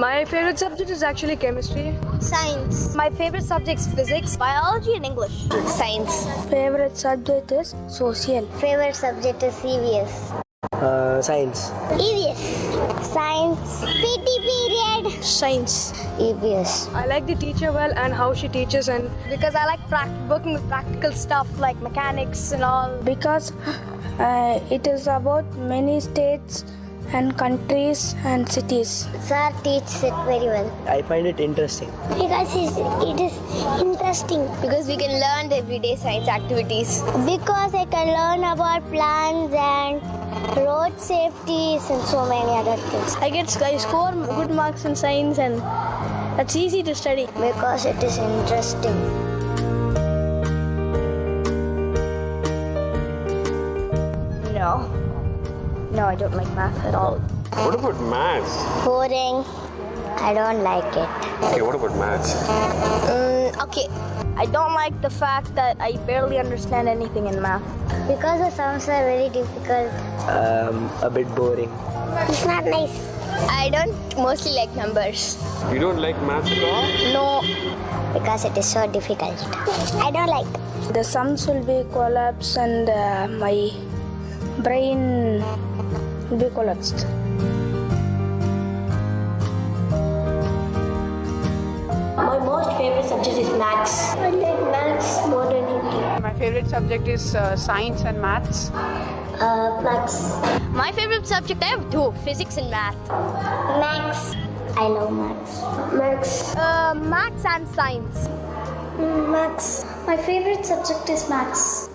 My favorite subject is actually chemistry. Science. My favorite subject is physics, biology and English. Science. Favorite subject is social. Favorite subject is EVS. Science. EVS. Science. PT period. Science. EVS. I like the teacher well and how she teaches, and Because I like working with practical stuff like mechanics and all. Because it is about many states and countries and cities. Sir teaches it very well. I find it interesting. Because it is interesting. Because we can learn the everyday science activities. Because I can learn about plants and road safeties and so many other things. I score good marks in science and it's easy to study. Because it is interesting. No, I don't like math at all. What about maths? Boring. I don't like it. Okay, what about maths? Okay. I don't like the fact that I barely understand anything in math. Because the sums are very difficult. A bit boring. It's not nice. I don't mostly like numbers. You don't like maths at all? No. Because it is so difficult. I don't like. The sums will be collapsed and my brain will be collapsed. My most favorite subject is maths. I like maths more than English. My favorite subject is science and maths. Maths. My favorite subject, I have two, physics and math. Maths. I love maths. Maths. Maths and science. Maths. My favorite subject is maths.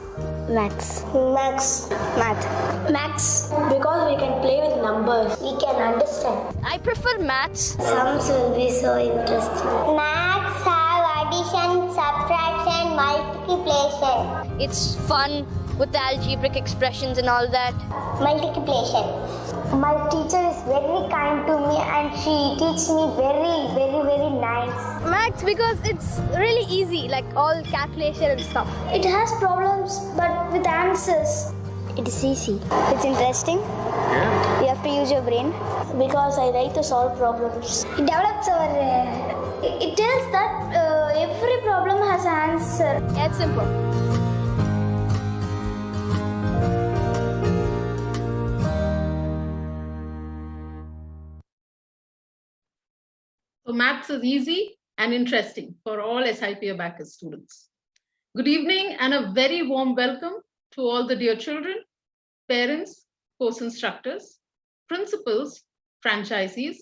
Maths. Maths. Math. Maths. Because we can play with numbers. We can understand. I prefer maths. Sums will be so interesting. Maths have addition, subtraction, multiplication. It's fun with the algebraic expressions and all that. Multiplication. My teacher is very kind to me and she teaches me very nice. Maths because it's really easy, like all calculation and stuff. It has problems but with answers. It is easy. It's interesting. Yeah. You have to use your brain. Because I like to solve problems. It develops our... it tells that every problem has an answer. Yeah, it's simple. So maths is easy and interesting for all SIP Abacus students. Good evening and a very warm welcome to all the dear children, parents, course instructors, principals, franchisees,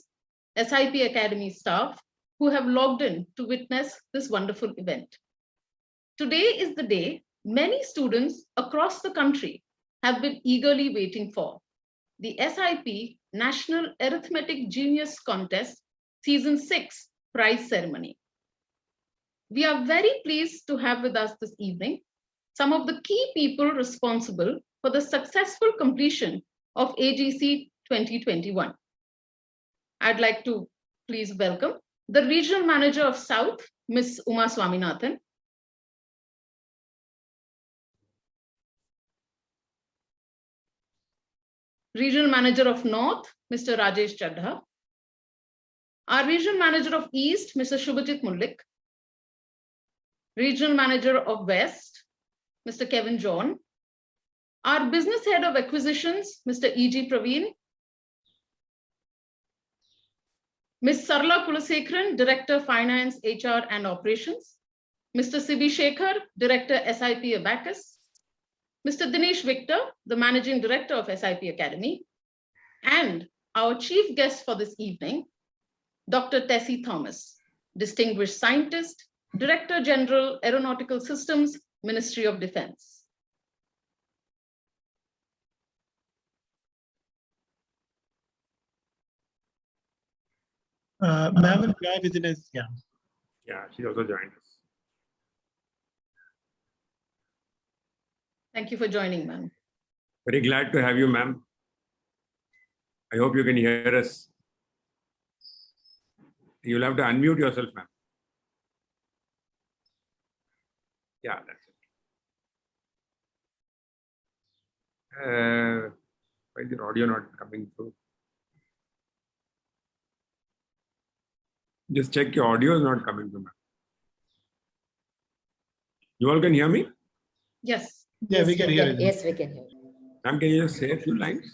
SIP Academy staff who have logged in to witness this wonderful event. Today is the day many students across the country have been eagerly waiting for, the SIP National Arithmetic Genius Contest Season 6 prize ceremony. We are very pleased to have with us this evening some of the key people responsible for the successful completion of AGC 2021. I'd like to please welcome the Regional Manager of South, Ms. Uma Swaminathan, Regional Manager of North, Mr. Rajesh Chadha, our Regional Manager of East, Mr. Shubhajit Mullik, Regional Manager of West, Mr. Kevin John, our Business Head of Acquisitions, Mr. E.G. Praveen, Ms. Sarla Kulasekharan, Director Finance, HR and Operations, Mr. Sibi Shekhar, Director SIP Abacus, Mr. Dinesh Victor, the Managing Director of SIP Academy, and our chief guest for this evening, Dr. Tessie Thomas, Distinguished Scientist, Director General, Aeronautical Systems, Ministry of Defense. Ma'am will join within us. Yeah, she also joined us. Thank you for joining, ma'am. Very glad to have you, ma'am. I hope you can hear us. You'll have to unmute yourself, ma'am. Yeah, that's it. Why is your audio not coming through? Just check your audio is not coming to me. You all can hear me? Yes. Yeah, we can hear you. Yes, we can hear you. Ma'am, can you just say a few lines?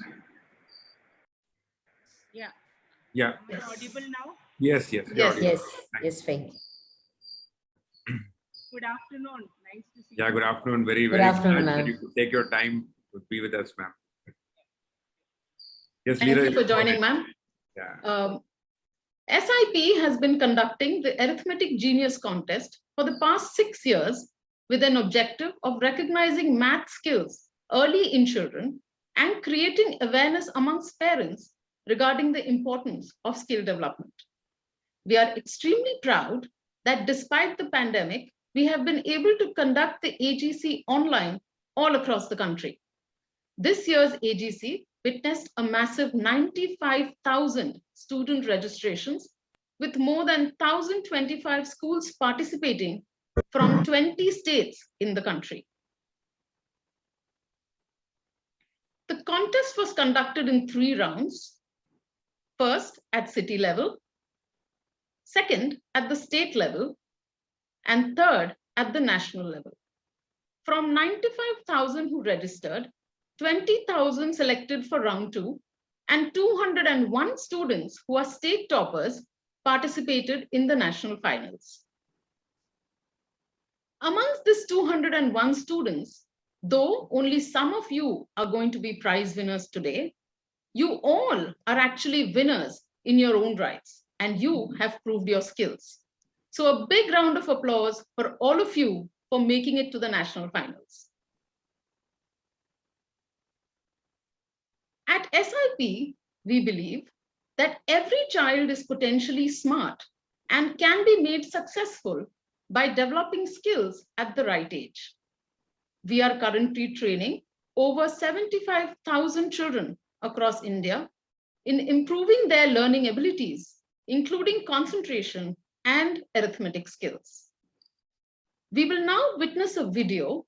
Yeah. Yeah. Am I audible now? Yes, yes. you're Yes, audible. Yes, yes, fine. Good afternoon. Nice to see Yeah, you. good afternoon. Very, Good very afternoon, glad that ma'am. you could take your time to be with us, ma'am. Yes, Thank Leela, you for go joining, ahead. ma'am. Yeah. SIP has been conducting the Arithmetic Genius Contest for the past 6 years with an objective of recognizing math skills early in children and creating awareness amongst parents regarding the importance of skill development. We are extremely proud that despite the pandemic, we have been able to conduct the AGC online all across the country. This year's AGC witnessed a massive 95,000 student registrations with more than 1,025 schools participating from 20 states in the country. The contest was conducted in 3 rounds. First, at city level, second, at the state level, and third, at the national level. From 95,000 who registered, 20,000 selected for round 2, and 201 students who are state toppers participated in the national finals. Amongst these 201 students, though only some of you are going to be prize winners today, you all are actually winners in your own rights, and you have proved your skills. So a big round of applause for all of you for making it to the national finals. At SIP, we believe that every child is potentially smart and can be made successful by developing skills at the right age. We are currently training over 75,000 children across India in improving their learning abilities, including concentration and arithmetic skills. We will now witness a video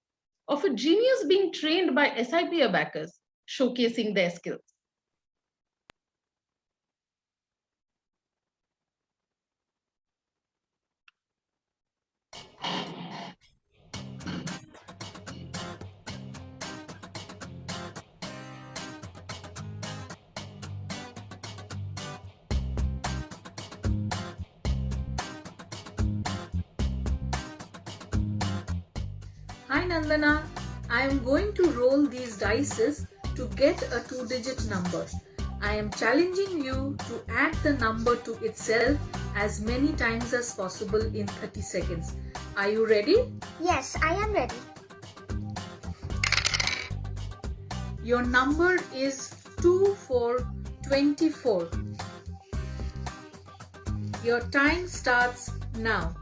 of a genius being trained by SIP Abacus, showcasing their skills. Hi Nandana, I am going to roll these dices to get a 2-digit number. I am challenging you to add the number to itself as many times as possible in 30 seconds. Are you ready? Yes, I am ready. Your number is 2424. Your time starts now.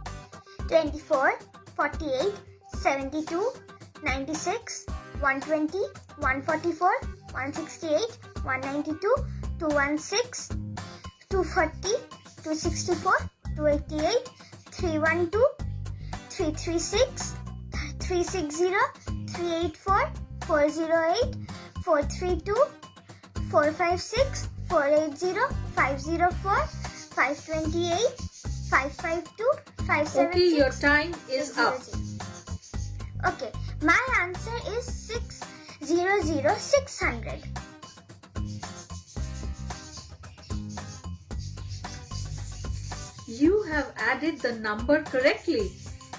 24, 48, 72, 96, 120, 144, 168, 192, 216, 240, 264, 288, 312, 336, 360, 384, 408, 432, 456, 480, 504, 528, 552, 576. Okay, your time is up. Okay, my answer is 600. You have added the number correctly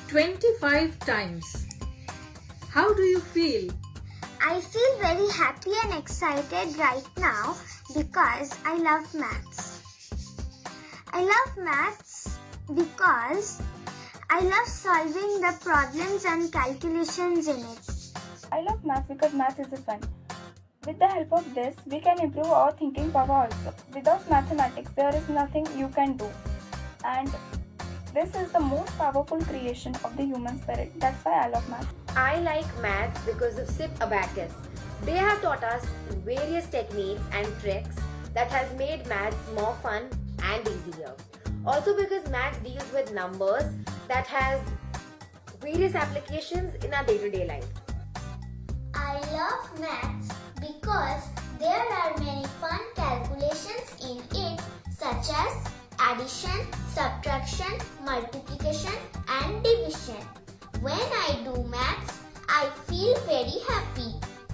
25 times. How do you feel? I feel very happy and excited right now because I love maths. I love maths because I love solving the problems and calculations in it. I love maths because math is fun. With the help of this, we can improve our thinking power also. Without mathematics, there is nothing you can do. And this is the most powerful creation of the human spirit. That's why I love maths. I like maths because of SIP Abacus. They have taught us various techniques and tricks that has made maths more fun and easier. Also because maths deals with numbers that has various applications in our day-to-day life. I love maths because there are many fun calculations in it, such as addition, subtraction, multiplication and division. When I do maths, I feel very happy.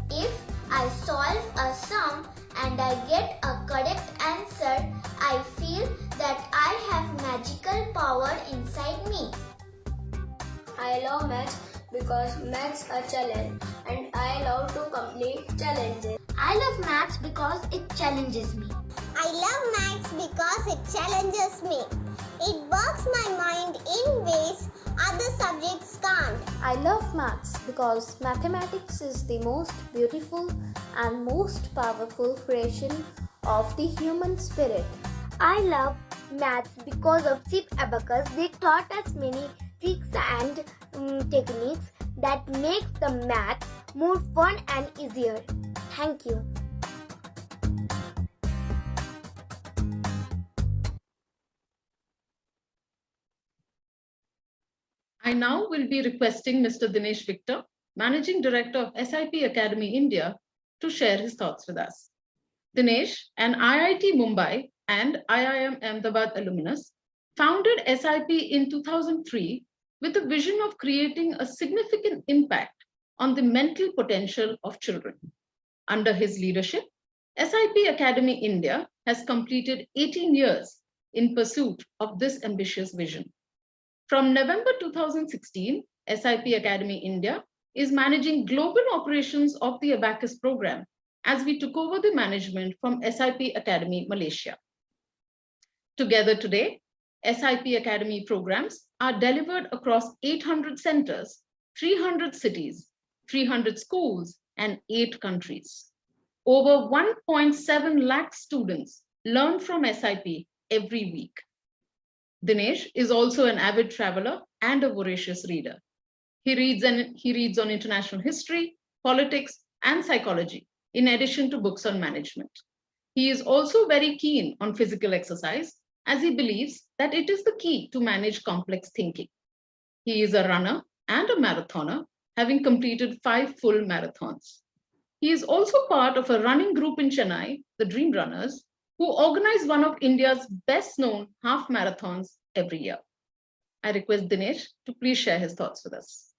If I solve a sum and I get a correct answer, I feel that I have magical power inside me. I love maths because maths are challenge and I love to complete challenges. I love maths because it challenges me. I love maths because it challenges me. It works my mind in ways other subjects can't. I love maths because mathematics is the most beautiful and most powerful creation of the human spirit. I love maths because of SIP Abacus. They taught us many tricks and techniques that makes the math more fun and easier. Thank you. I now will be requesting Mr. Dinesh Victor, Managing Director of SIP Academy India, to share his thoughts with us. Dinesh, an IIT Mumbai and IIM Ahmedabad alumnus, founded SIP in 2003 with a vision of creating a significant impact on the mental potential of children. Under his leadership, SIP Academy India has completed 18 years in pursuit of this ambitious vision. From November 2016, SIP Academy India is managing global operations of the Abacus program as we took over the management from SIP Academy Malaysia. Together today, SIP Academy programs are delivered across 800 centers, 300 cities, 300 schools, and 8 countries. Over 1.7 lakh students learn from SIP every week. Dinesh is also an avid traveler and a voracious reader. He reads on international history, politics, and psychology, in addition to books on management. He is also very keen on physical exercise, as he believes that it is the key to manage complex thinking. He is a runner and a marathoner, having completed 5 full marathons. He is also part of a running group in Chennai, the Dream Runners, who organize one of India's best-known half marathons every year. I request Dinesh to please share his thoughts with us.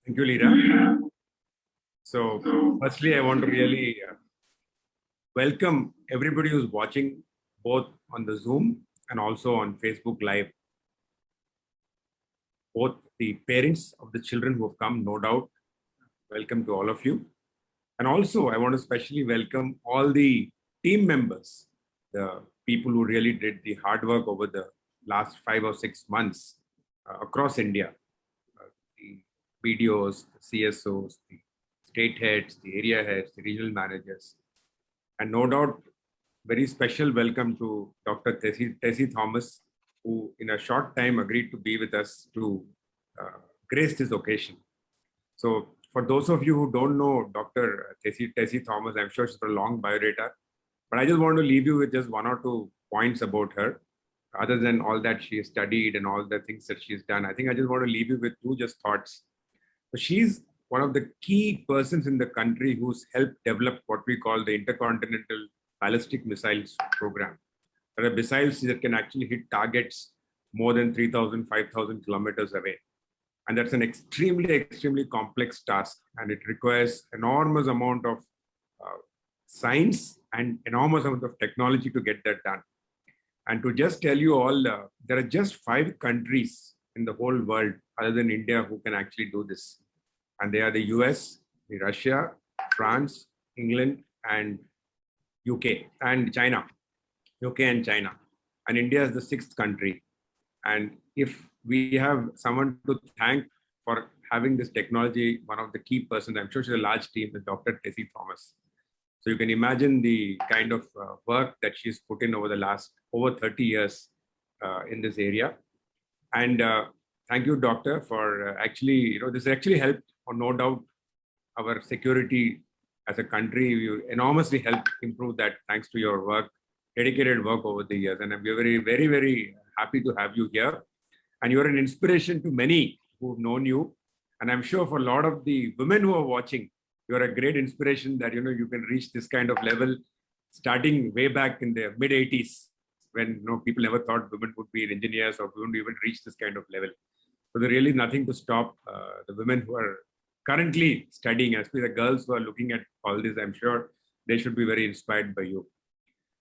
Thank you, Leela. So, firstly, I want to really welcome everybody who's watching both on the Zoom and also on Facebook Live. Both the parents of the children who have come, no doubt, welcome to all of you. And also, I want to especially welcome all the team members, the people who really did the hard work over the last 5 or 6 months across India. The BDOs, the CSOs, the state heads, the area heads, the regional managers. And no doubt, very special welcome to Dr. Tessie Thomas, who in a short time agreed to be with us to grace this occasion. So for those of you who don't know Dr. Tessie Thomas, I'm sure she's got a long biodata, but I just want to leave you with just 1 or 2 points about her. Other than all that she has studied and all the things that she's done, I think I just want to leave you with 2 just thoughts. So she's one of the key persons in the country who's helped develop what we call the Intercontinental Ballistic Missiles Program. There are missiles that can actually hit targets more than 3,000, 5,000 kilometers away. And that's an extremely complex task. And it requires enormous amount of science and enormous amount of technology to get that done. And to just tell you all, there are just 5 countries in the whole world other than India who can actually do this. And they are the US, the Russia, France, England, and UK and China. UK and China. And India is the 6th country. And if we have someone to thank for having this technology, one of the key persons, I'm sure she's a large team, is Dr. Tessie Thomas. So you can imagine the kind of work that she's put in over the last over 30 years in this area. And thank you, Doctor, for actually, this actually helped, or no doubt, our security as a country. You enormously helped improve that thanks to your work, dedicated work over the years. And we're very, very, very happy to have you here. And you're an inspiration to many who've known you. And I'm sure for a lot of the women who are watching, you're a great inspiration that, you can reach this kind of level starting way back in the mid 80s, when people never thought women would be engineers or would even reach this kind of level. So there really nothing to stop the women who are currently studying, especially the girls who are looking at all this. I'm sure they should be very inspired by you.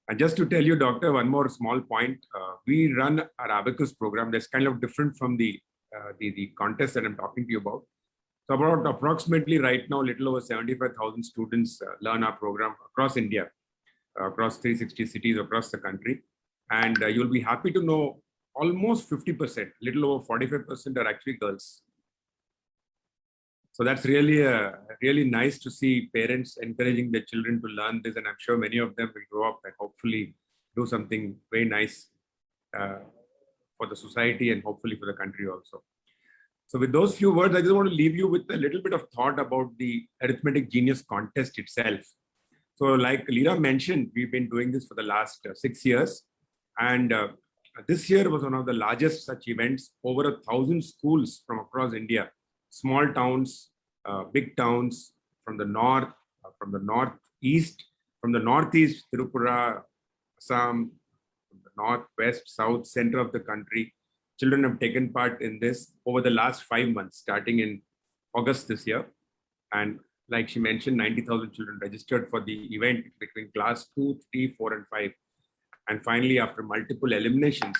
And just to tell you, Doctor, one more small point. We run our Abacus program that's kind of different from the contest that I'm talking to you about. So about approximately right now, little over 75,000 students learn our program across India, across 360 cities across the country. And you'll be happy to know almost 50%, little over 45% are actually girls. So that's really nice to see parents encouraging their children to learn this. And I'm sure many of them will grow up and hopefully do something very nice for the society and hopefully for the country also. So with those few words, I just want to leave you with a little bit of thought about the Arithmetic Genius Contest itself. So like Leela mentioned, we've been doing this for the last 6 years. And this year was one of the largest such events. Over 1,000 schools from across India, small towns, big towns, from the north, from the northeast, Tripura, Assam, from the north, west, south, center of the country. Children have taken part in this over the last 5 months, starting in August this year. And like she mentioned, 90,000 children registered for the event between class 2, 3, 4, and 5. And finally, after multiple eliminations,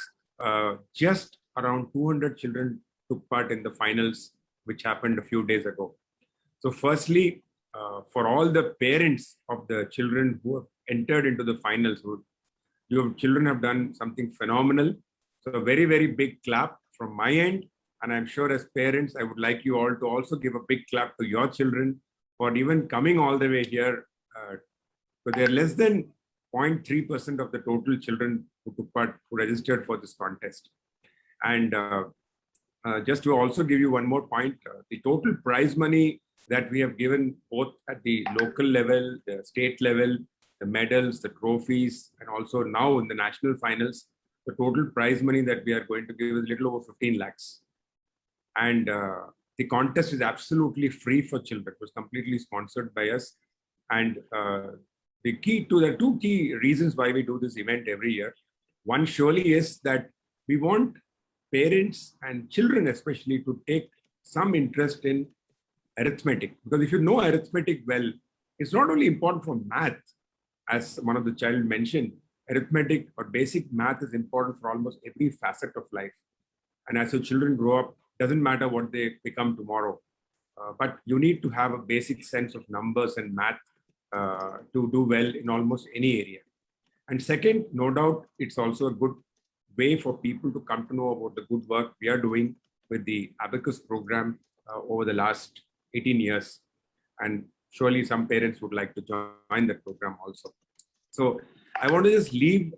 just around 200 children took part in the finals, which happened a few days ago. So firstly, for all the parents of the children who have entered into the finals, your children have done something phenomenal. So a very, very big clap from my end. And I'm sure as parents, I would like you all to also give a big clap to your children for even coming all the way here. So they're less than 0.3% of the total children who took part, who registered for this contest. And just to also give you one more point, the total prize money that we have given both at the local level, the state level, the medals, the trophies, and also now in the national finals, the total prize money that we are going to give is a little over 15 lakhs. And the contest is absolutely free for children. It was completely sponsored by us. And there are two key reasons why we do this event every year. One surely is that we want parents and children especially to take some interest in arithmetic. Because if you know arithmetic well, it's not only important for math, as one of the child mentioned, arithmetic or basic math is important for almost every facet of life. And as your children grow up, doesn't matter what they become tomorrow, but you need to have a basic sense of numbers and math to do well in almost any area. And second, no doubt, it's also a good way for people to come to know about the good work we are doing with the Abacus program over the last 18 years. And surely some parents would like to join the program also. So I want to just leave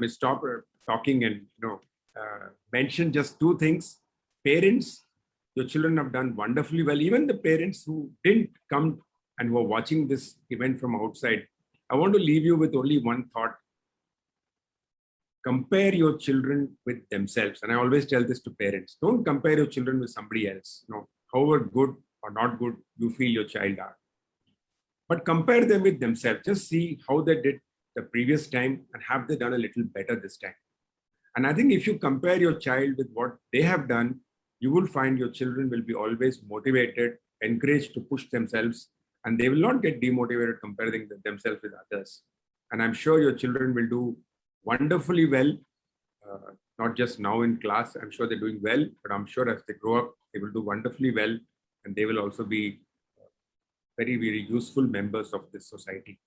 stop talking and mention just two things. Parents, your children have done wonderfully well. Even the parents who didn't come and who are watching this event from outside, I want to leave you with only one thought. Compare your children with themselves. And I always tell this to parents. Don't compare your children with somebody else. However good or not good you feel your child are. But compare them with themselves. Just see how they did the previous time and have they done a little better this time. And I think if you compare your child with what they have done, you will find your children will be always motivated, encouraged to push themselves, and they will not get demotivated comparing themselves with others. And I'm sure your children will do wonderfully well, not just now in class. I'm sure they're doing well, but I'm sure as they grow up, they will do wonderfully well, and they will also be very, very useful members of this society.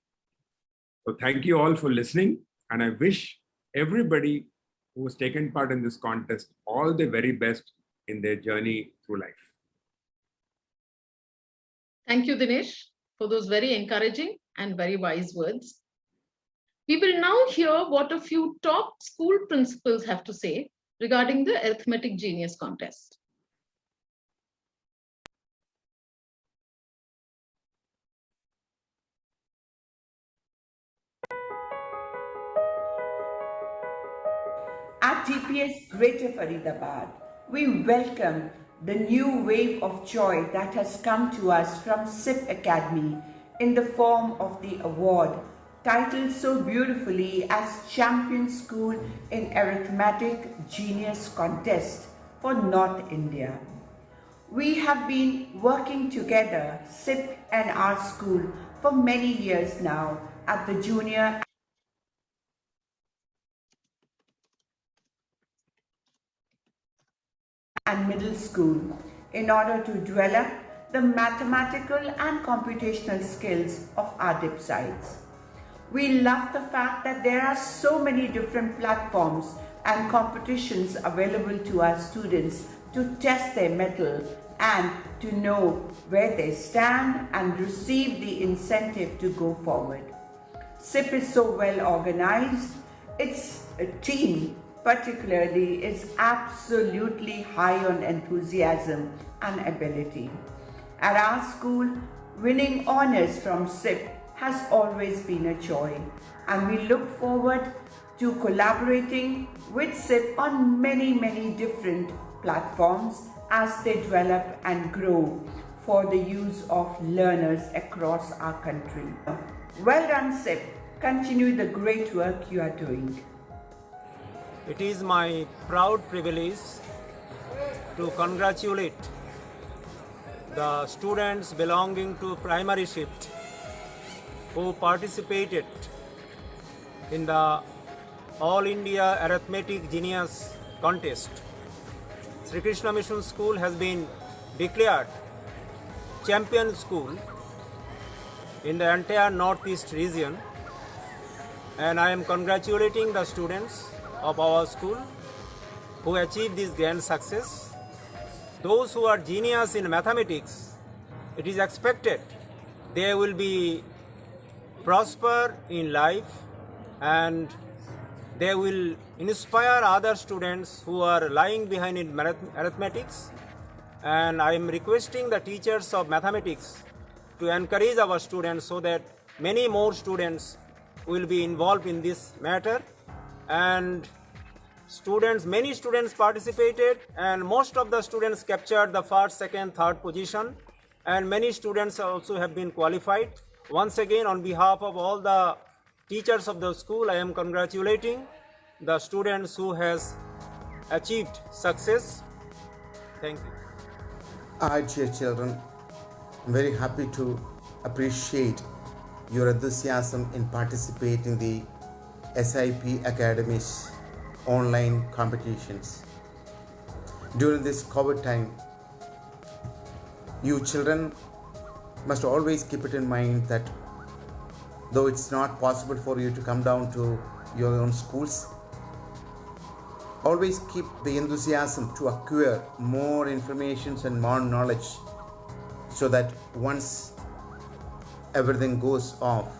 So thank you all for listening, and I wish everybody who has taken part in this contest all the very best in their journey through life. Thank you, Dinesh, for those very encouraging and very wise words. We will now hear what a few top school principals have to say regarding the Arithmetic Genius Contest. At GPS Greater Faridabad, we welcome the new wave of joy that has come to us from SIP Academy in the form of the award titled so beautifully as Champion School in Arithmetic Genius Contest for North India. We have been working together, SIP and our school, for many years now at the junior and middle school in order to develop the mathematical and computational skills of our dipsites. We love the fact that there are so many different platforms and competitions available to our students to test their mettle and to know where they stand and receive the incentive to go forward. SIP is so well organized. Its team particularly is absolutely high on enthusiasm and ability. At our school, winning honors from SIP has always been a joy, and we look forward to collaborating with SIP on many different platforms as they develop and grow for the use of learners across our country. Well done, SIP. Continue the great work you are doing. It is my proud privilege to congratulate the students belonging to primary shift who participated in the All India Arithmetic Genius Contest. Sri Krishna Mission School has been declared champion school in the entire Northeast region, and I am congratulating the students of our school who achieved this grand success. Those who are genius in mathematics, it is expected they will be prosper in life and they will inspire other students who are lying behind in arithmetics. And I am requesting the teachers of mathematics to encourage our students so that many more students will be involved in this matter. And many students participated, and most of the students captured the first, second, third position, and many students also have been qualified. Once again, on behalf of all the teachers of the school, I am congratulating the students who has achieved success. Thank you. Hi, dear children. I'm very happy to appreciate your enthusiasm in participating in the SIP Academy's online competitions. During this COVID time, you children must always keep it in mind that though it's not possible for you to come down to your own schools, always keep the enthusiasm to acquire more information and more knowledge, so that once everything goes off,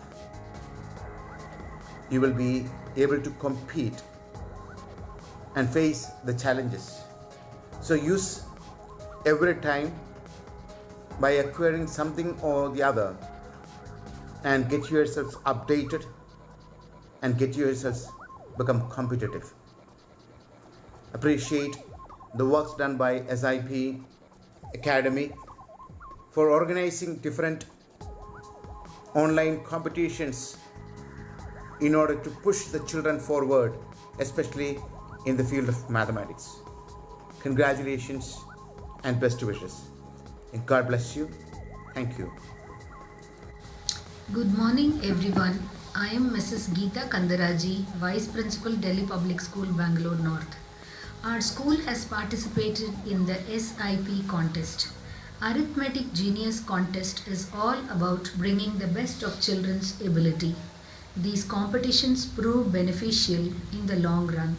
you will be able to compete and face the challenges. So use every time by acquiring something or the other and get yourselves updated and get yourselves become competitive. Appreciate the works done by SIP Academy for organizing different online competitions in order to push the children forward, especially in the field of mathematics. Congratulations and best wishes. And God bless you. Thank you. Good morning, everyone. I am Mrs. Geeta Kandaraji, Vice Principal, Delhi Public School, Bangalore North. Our school has participated in the SIP contest. Arithmetic Genius Contest is all about bringing the best of children's ability. These competitions prove beneficial in the long run.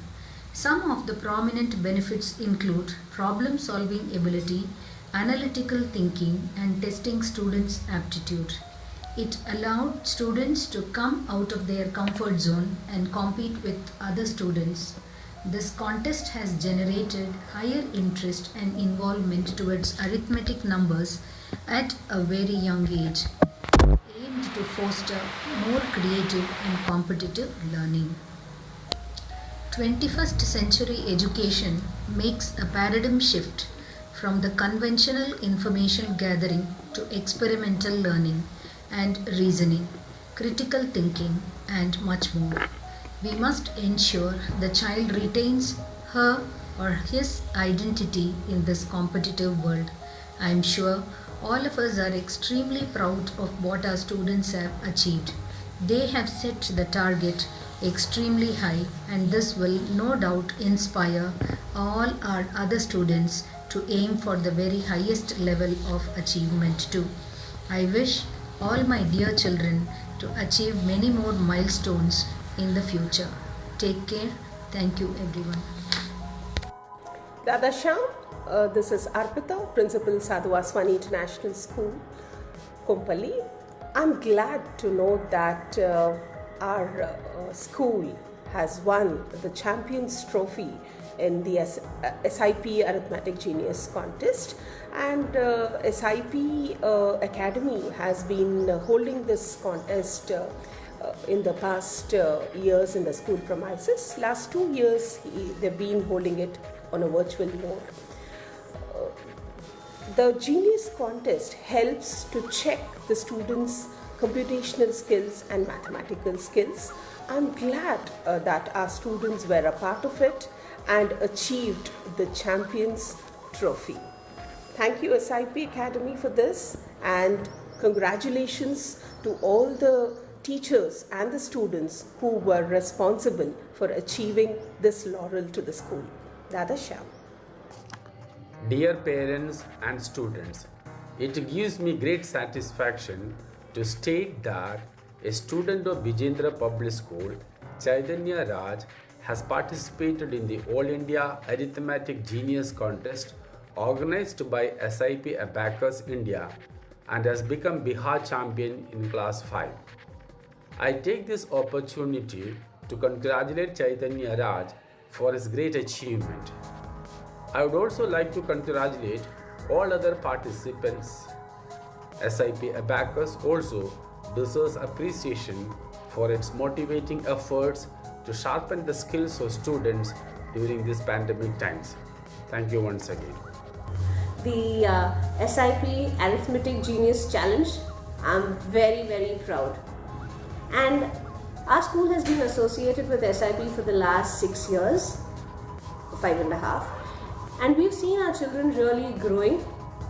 Some of the prominent benefits include problem-solving ability, analytical thinking, and testing students' aptitude. It allowed students to come out of their comfort zone and compete with other students. This contest has generated higher interest and involvement towards arithmetic numbers at a very young age, aimed to foster more creative and competitive learning. 21st century education makes a paradigm shift from the conventional information gathering to experimental learning and reasoning. critical thinking, and much more. We must ensure the child retains her or his identity in this competitive world. I am sure all of us are extremely proud of what our students have achieved. They have set the target extremely high, and this will no doubt inspire all our other students to aim for the very highest level of achievement too. I wish all my dear children to achieve many more milestones in the future. Take care. Thank you, everyone. Dada Shyam, this is Arpita, Principal Sadhu Aswani International School, Kompally. I'm glad to know that our school has won the Champions Trophy in the SIP Arithmetic Genius Contest, and SIP Academy has been holding this contest in the past years in the school premises. Last 2 years they've been holding it on a virtual mode. The Genius Contest helps to check the students' computational skills and mathematical skills. I'm glad that our students were a part of it and achieved the Champions Trophy. Thank you SIP Academy for this, and congratulations to all the teachers and the students who were responsible for achieving this laurel to the school. Dada Shyam. Dear parents and students, it gives me great satisfaction to state that a student of Vijayendra Public School, Chaitanya Raj, has participated in the All India Arithmetic Genius Contest organized by SIP Abacus India and has become Bihar champion in class 5. I take this opportunity to congratulate Chaitanya Raj for his great achievement. I would also like to congratulate all other participants. SIP Abacus also deserves appreciation for its motivating efforts to sharpen the skills of students during these pandemic times. Thank you once again. The SIP Arithmetic Genius Challenge, I'm very, very proud. And our school has been associated with SIP for the last 6 years, 5.5. And we've seen our children really growing,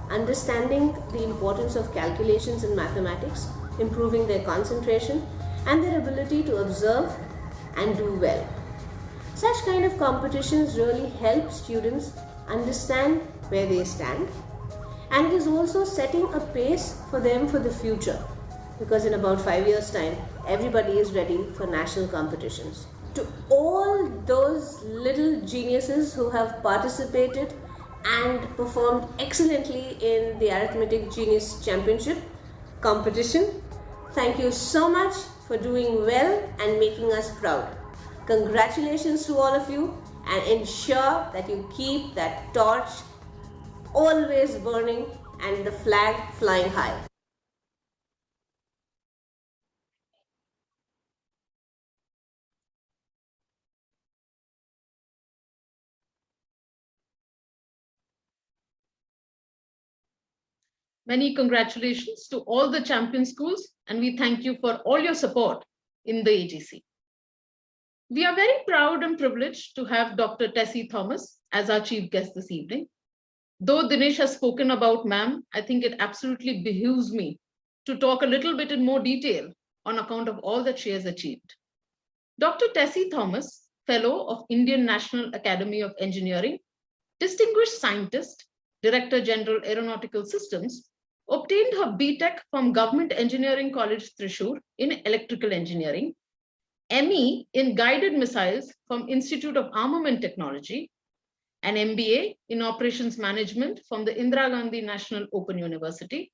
understanding the importance of calculations in mathematics, improving their concentration and their ability to observe and do well. Such kind of competitions really help students understand where they stand, and it is also setting a pace for them for the future, because in about 5 years' time, everybody is ready for national competitions. To all those little geniuses who have participated and performed excellently in the Arithmetic Genius Championship competition, thank you so much for doing well and making us proud. Congratulations to all of you, and ensure that you keep that torch always burning and the flag flying high. Many congratulations to all the champion schools, and we thank you for all your support in the AGC. We are very proud and privileged to have Dr. Tessie Thomas as our chief guest this evening. Though Dinesh has spoken about ma'am, I think it absolutely behooves me to talk a little bit in more detail on account of all that she has achieved. Dr. Tessie Thomas, Fellow of Indian National Academy of Engineering, distinguished scientist, Director General Aeronautical Systems, obtained her BTech from Government Engineering College, Thrissur in Electrical Engineering, ME in Guided Missiles from Institute of Armament Technology, an MBA in Operations Management from the Indira Gandhi National Open University,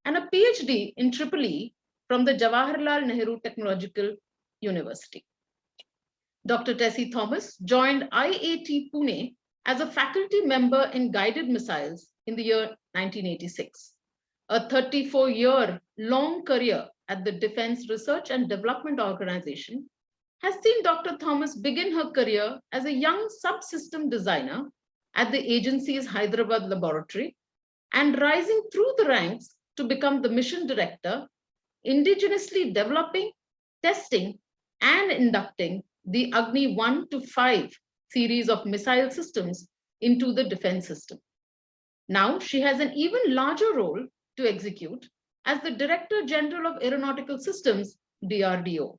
and a PhD in EEE from the Jawaharlal Nehru Technological University. Dr. Tessie Thomas joined IIT Pune as a faculty member in Guided Missiles in the year 1986. A 34-year long career at the Defense Research and Development Organization has seen Dr. Thomas begin her career as a young subsystem designer at the agency's Hyderabad laboratory and rising through the ranks to become the mission director indigenously developing, testing, and inducting the Agni 1 to 5 series of missile systems into the defense system. Now she has an even larger role to execute as the Director General of Aeronautical Systems, DRDO.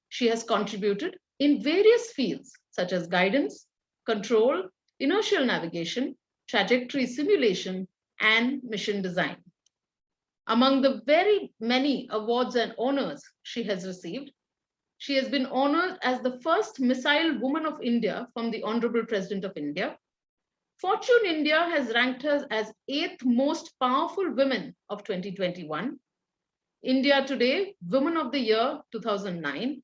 She has contributed in various fields such as guidance, control, inertial navigation, trajectory simulation, and mission design. Among the very many awards and honors she has received, she has been honored as the first missile woman of India from the Honorable President of India. Fortune India has ranked her as 8th most powerful women of 2021. India Today Woman of the Year 2009,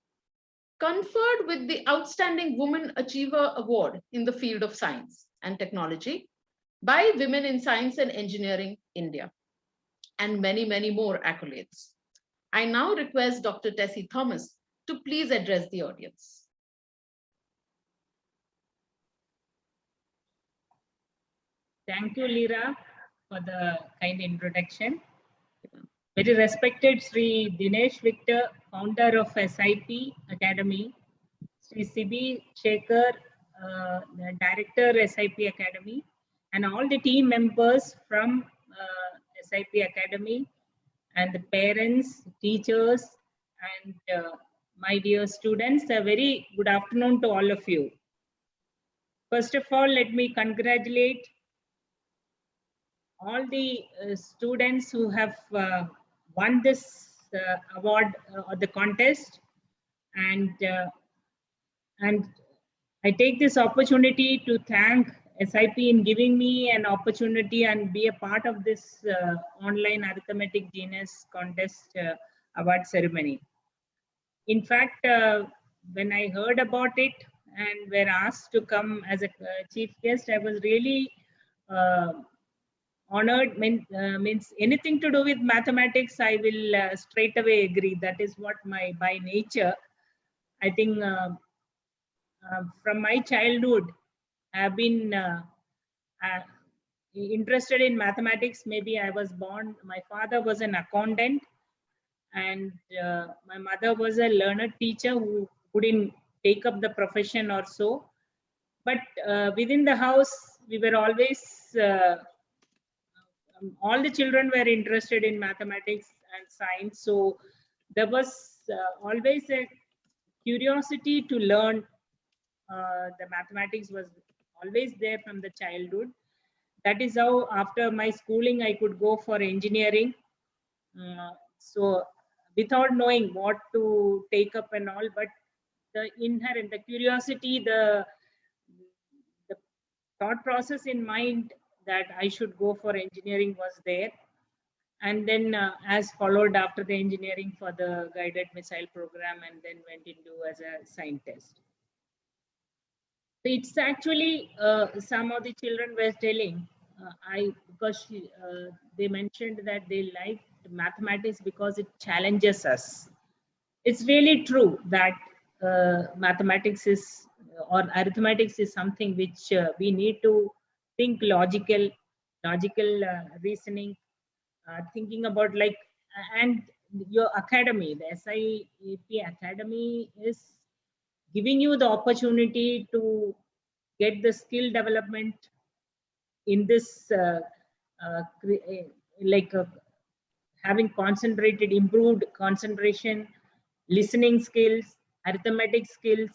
conferred with the Outstanding Woman Achiever Award in the field of science and technology by Women in Science and Engineering India, and many, many more accolades. I now request Dr. Tessie Thomas to please address the audience. Thank you, Lira, for the kind introduction. Very respected Sri Dinesh Victor, founder of SIP Academy, Sri Sibi Shekhar, the director SIP Academy, and all the team members from SIP Academy, and the parents, teachers, and my dear students. A very good afternoon to all of you. First of all, let me congratulate all the students who have won this award or the contest, and I take this opportunity to thank SIP in giving me an opportunity and be a part of this online Arithmetic Genius Contest award ceremony. In fact, when I heard about it and were asked to come as a chief guest, I was really honored. Means anything to do with mathematics, I will straight away agree. That is what my by nature. I think from my childhood, I have been interested in mathematics. Maybe I was born, my father was an accountant, and my mother was a learned teacher who couldn't take up the profession or so. But within the house, we were always, all the children were interested in mathematics and science. So there was always a curiosity to learn. The mathematics was always there from the childhood. That is how after my schooling, I could go for engineering. So without knowing what to take up and all, but the inherent, the curiosity, the thought process in mind that I should go for engineering was there. And then as followed after the engineering for the guided missile program, and then went into as a scientist. It's actually some of the children were telling, because they mentioned that they liked mathematics because it challenges us. It's really true that mathematics is, or arithmetics is something which we need to think logical reasoning, thinking about like, and your academy, the SIP Academy is giving you the opportunity to get the skill development in this, having concentrated, improved concentration, listening skills, arithmetic skills,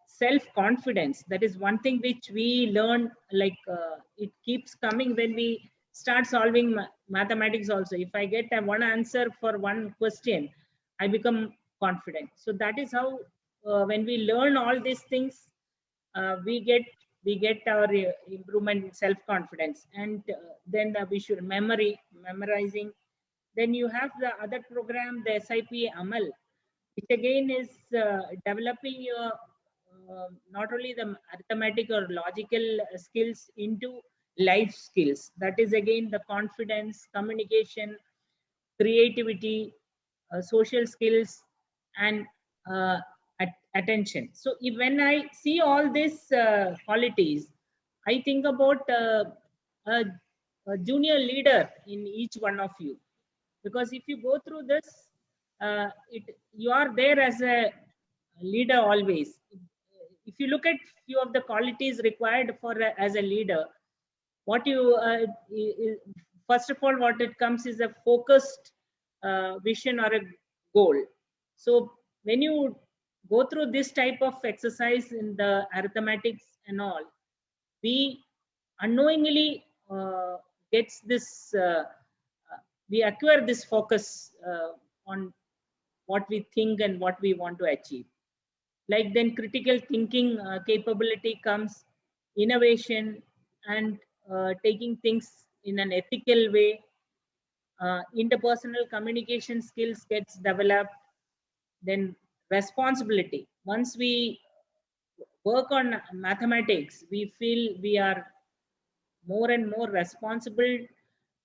self-confidence. That is one thing which we learn, it keeps coming when we start solving mathematics also. If I get one answer for one question, I become confident. So that is how when we learn all these things, we get our improvement in self-confidence. And then we should memorizing. Then you have the other program, the SIP Amal, which again is developing your not only the arithmetic or logical skills into life skills. That is again the confidence, communication, creativity, social skills, and attention. So when I see all these qualities, I think about a junior leader in each one of you. because if you go through this, you are there as a leader always. If you look at few of the qualities required for as a leader, what you first of all, what it comes is a focused vision or a goal. So when you go through this type of exercise in the arithmetics and all, we unknowingly gets this we acquire this focus on what we think and what we want to achieve. Like then critical thinking capability comes, innovation, and taking things in an ethical way. Interpersonal communication skills gets developed. Then responsibility. Once we work on mathematics, we feel we are more and more responsible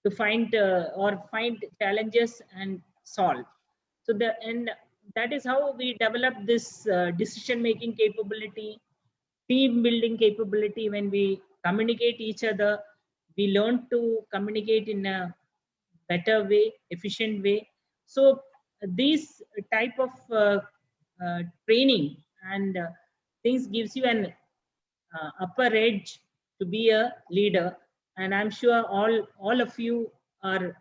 to find challenges and solve. So that is how we develop this decision making capability, team building capability. When we communicate each other, we learn to communicate in a better way, efficient way. So these type of training and things gives you an upper edge to be a leader, and I'm sure all of you are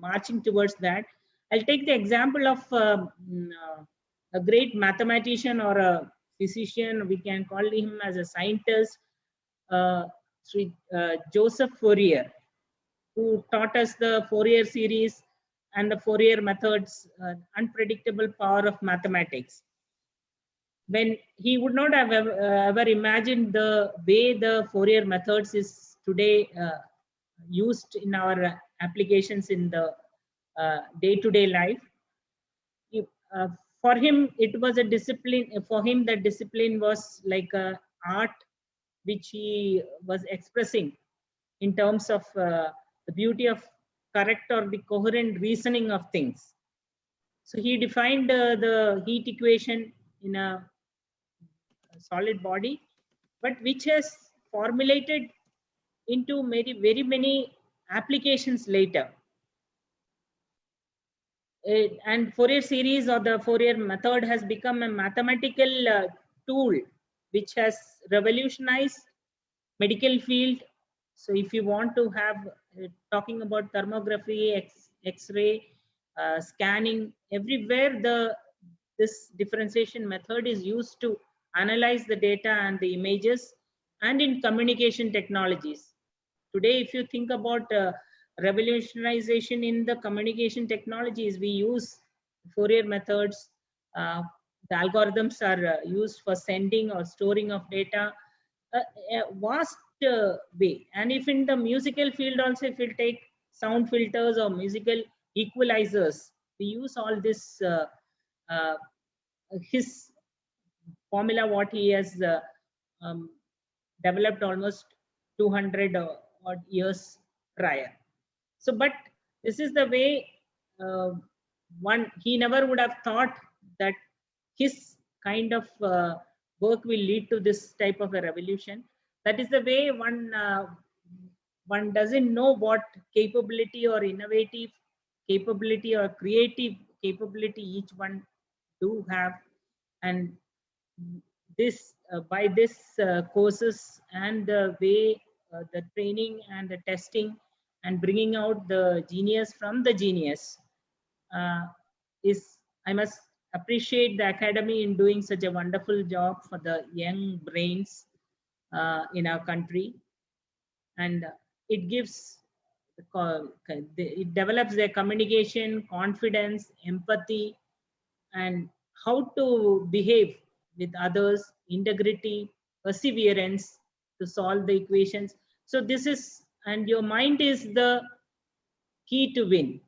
marching towards that. I'll take the example of a great mathematician or a physician. We can call him as a scientist, Joseph Fourier, who taught us the Fourier series and the Fourier methods, unpredictable power of mathematics. When he would not have ever imagined the way the Fourier methods is today used in our applications in the day-to-day life. For him, it was a discipline. For him, that discipline was like a art which he was expressing in terms of the beauty of correct or the coherent reasoning of things. So he defined the heat equation in a solid body, but which has formulated into very many applications later. And Fourier series or the Fourier method has become a mathematical tool which has revolutionized medical field. So if you want to have talking about thermography, X-ray, scanning, everywhere this differentiation method is used to analyze the data and the images, and in communication technologies. Today, if you think about revolutionization in the communication technologies, we use Fourier methods. The algorithms are used for sending or storing of data, a vast way. And if in the musical field also, if you take sound filters or musical equalizers, we use all this, his formula, what he has developed almost 200 odd years prior. So, but this is the way he never would have thought that his kind of work will lead to this type of a revolution. That is the way one doesn't know what capability or innovative capability or creative capability each one do have. And this by this courses and the way the training and the testing and bringing out the genius from the genius I must appreciate the academy in doing such a wonderful job for the young brains in our country. And it gives it develops their communication, confidence, empathy, and how to behave with others, integrity, perseverance to solve the equations. So this is, and your mind is the key to win.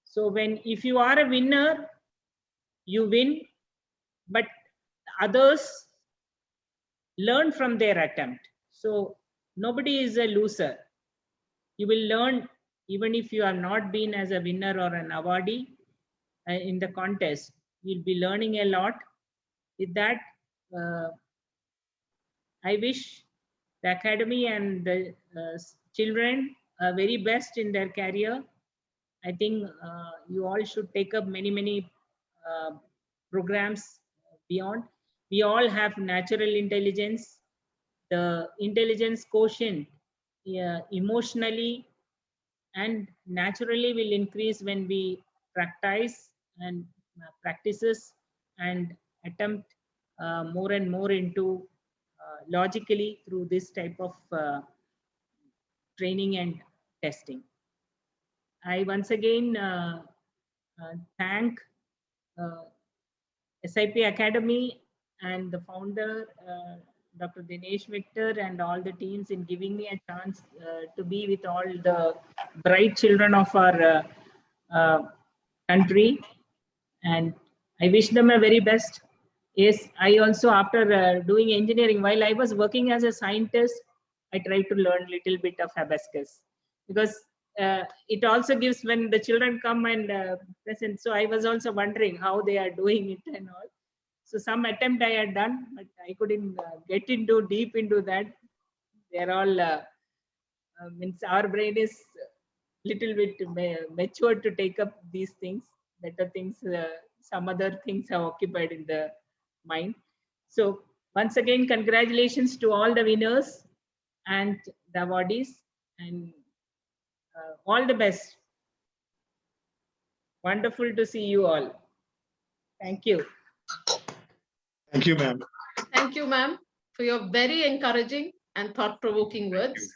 So if you are a winner, you win, but others learn from their attempt. So nobody is a loser. You will learn even if you have not been as a winner or an awardee in the contest. You'll be learning a lot. With that, I wish the academy and the children are very best in their career. I think you all should take up many programs beyond. We all have natural intelligence. The intelligence quotient emotionally and naturally will increase when we practices and attempt more and more into logically through this type of training and testing. I once again thank SIP Academy and the founder, Dr. Dinesh Victor, and all the teams in giving me a chance to be with all the bright children of our country. And I wish them a very best. Yes, I also, after doing engineering, while I was working as a scientist, I tried to learn a little bit of Abacus, because it also gives when the children come and present. So I was also wondering how they are doing it and all. So some attempt I had done, but I couldn't get into deep into that. They're all means our brain is little bit mature to take up these things. Better things, some other things are occupied in the mind. So once again, congratulations to all the winners and the awardees, and all the best. Wonderful to see you all. Thank you. Thank you, ma'am. Thank you, ma'am, for your very encouraging and thought-provoking words.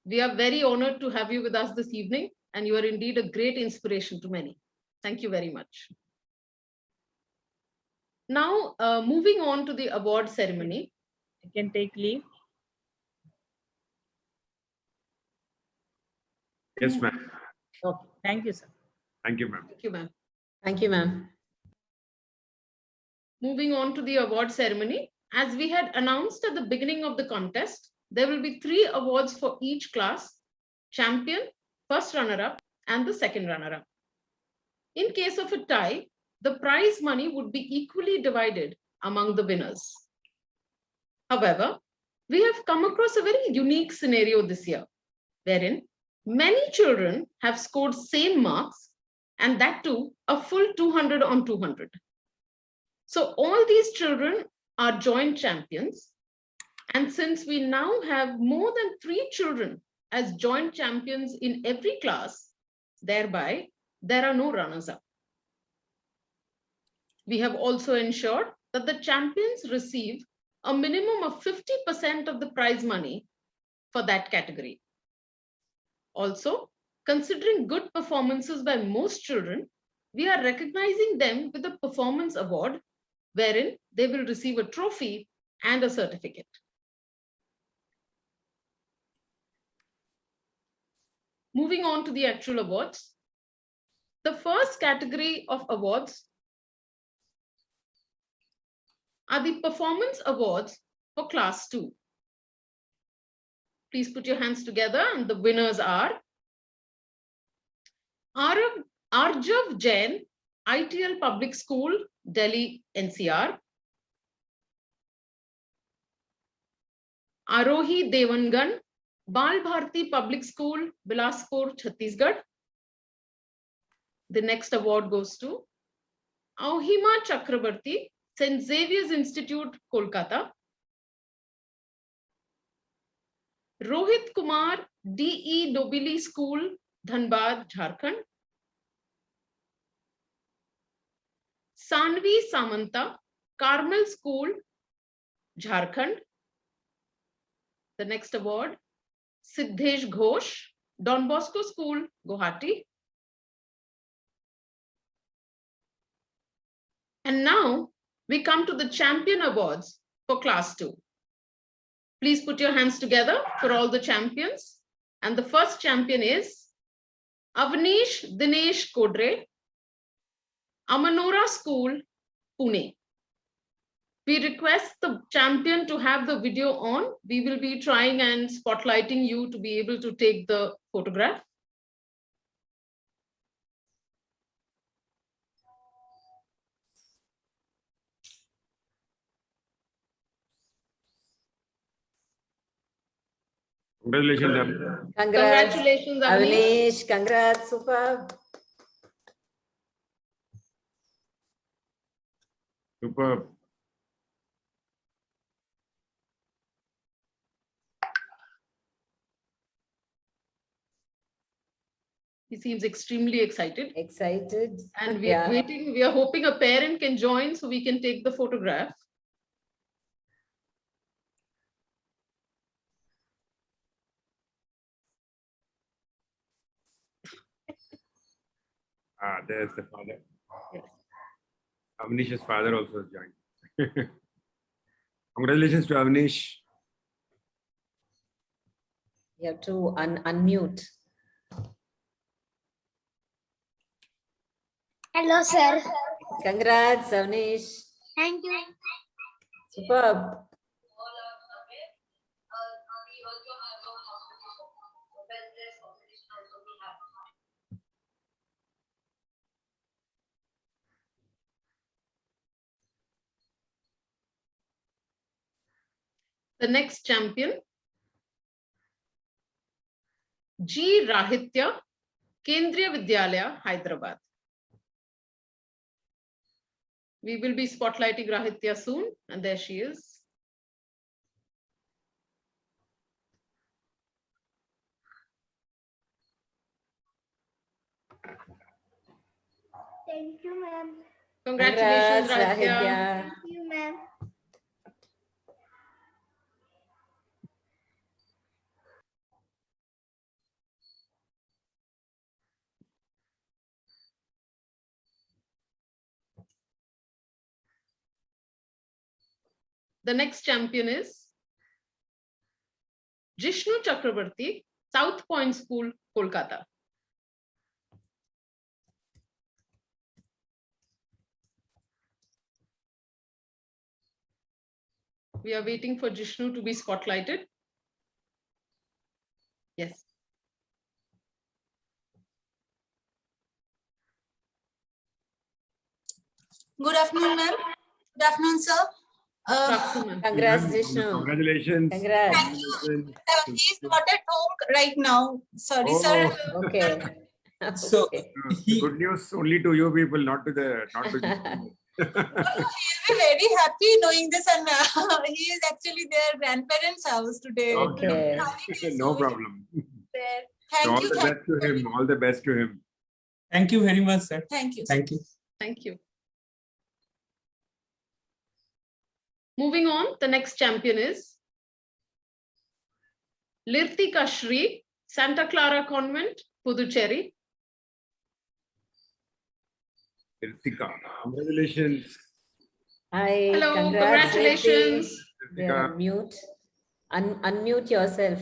We are very honored to have you with us this evening, and you are indeed a great inspiration to many. Thank you very much. Now, moving on to the award ceremony. I can take leave. Yes, ma'am. Okay. Thank you, sir. Thank you, ma'am. Thank you, ma'am. Thank you, ma'am. Moving on to the award ceremony. As we had announced at the beginning of the contest, there will be 3 awards for each class: champion, first runner-up, and the second runner-up. In case of a tie, the prize money would be equally divided among the winners. However, we have come across a very unique scenario this year, wherein many children have scored same marks, and that too a full 200 on 200. So all these children are joint champions. And since we now have more than 3 children as joint champions in every class, thereby there are no runners-up. We have also ensured that the champions receive a minimum of 50% of the prize money for that category. Also, considering good performances by most children, we are recognizing them with a performance award, wherein they will receive a trophy and a certificate. Moving on to the actual awards. The first category of awards are the performance awards for class 2. Please put your hands together, and the winners are Arjav Jain, ITL Public School, Delhi, NCR. Arohi Devangan, Bal Bharati Public School, Bilaspur, Chhattisgarh. The next award goes to Auhima Chakrabarti, St. Xavier's Institute, Kolkata. Rohit Kumar, DE Nobili School, Dhanbad, Jharkhand. Sanvi Samanta, Carmel School, Jharkhand. The next award, Siddhesh Ghosh, Don Bosco School, Guwahati. And now we come to the champion awards for class 2. Please put your hands together for all the champions. And the first champion is Avnish Dinesh Kodre, Amanora School, Pune. We request the champion to have the video on. We will be trying and spotlighting you to be able to take the photograph. Congratulations, ma'am. Congrats. Congratulations, Avnish. Congrats. Super. Superb. He seems extremely excited. Excited. And we are waiting. We are hoping a parent can join so we can take the photograph. There's the father. Yes. Avanish's father also joined. Congratulations to Avanish. You have to unmute. Hello, sir. Congrats, Avnish. Thank you. Superb. The next champion, G. Rahitya, Kendriya Vidyalaya, Hyderabad. We will be spotlighting Rahitya soon, and there she is. Thank you, ma'am. Congratulations, Congrats, Rahitya. Thank you, ma'am. The next champion is Jishnu Chakrabarti, South Point School, Kolkata. We are waiting for Jishnu to be spotlighted. Yes. Good afternoon, ma'am. Good afternoon, sir. Congrats, Jishnu. Congratulations. Congrats. Thank you. He's not at home right now. Sorry, sir. Okay. So the good news only to you people, not to Jishnu. He'll be very happy knowing this, and he is actually their grandparents' house today. Okay. No problem. Thank So all you. the best to him. All the best to him. Thank you very much, sir. Thank you. Thank you. Thank you. Moving on, the next champion is Lirtika Shri, Santa Clara Convent, Puducherry. Ritika, congratulations. Hi. Hello, Congrats, congratulations. Ritik. Yeah, mute. Unmute yourself.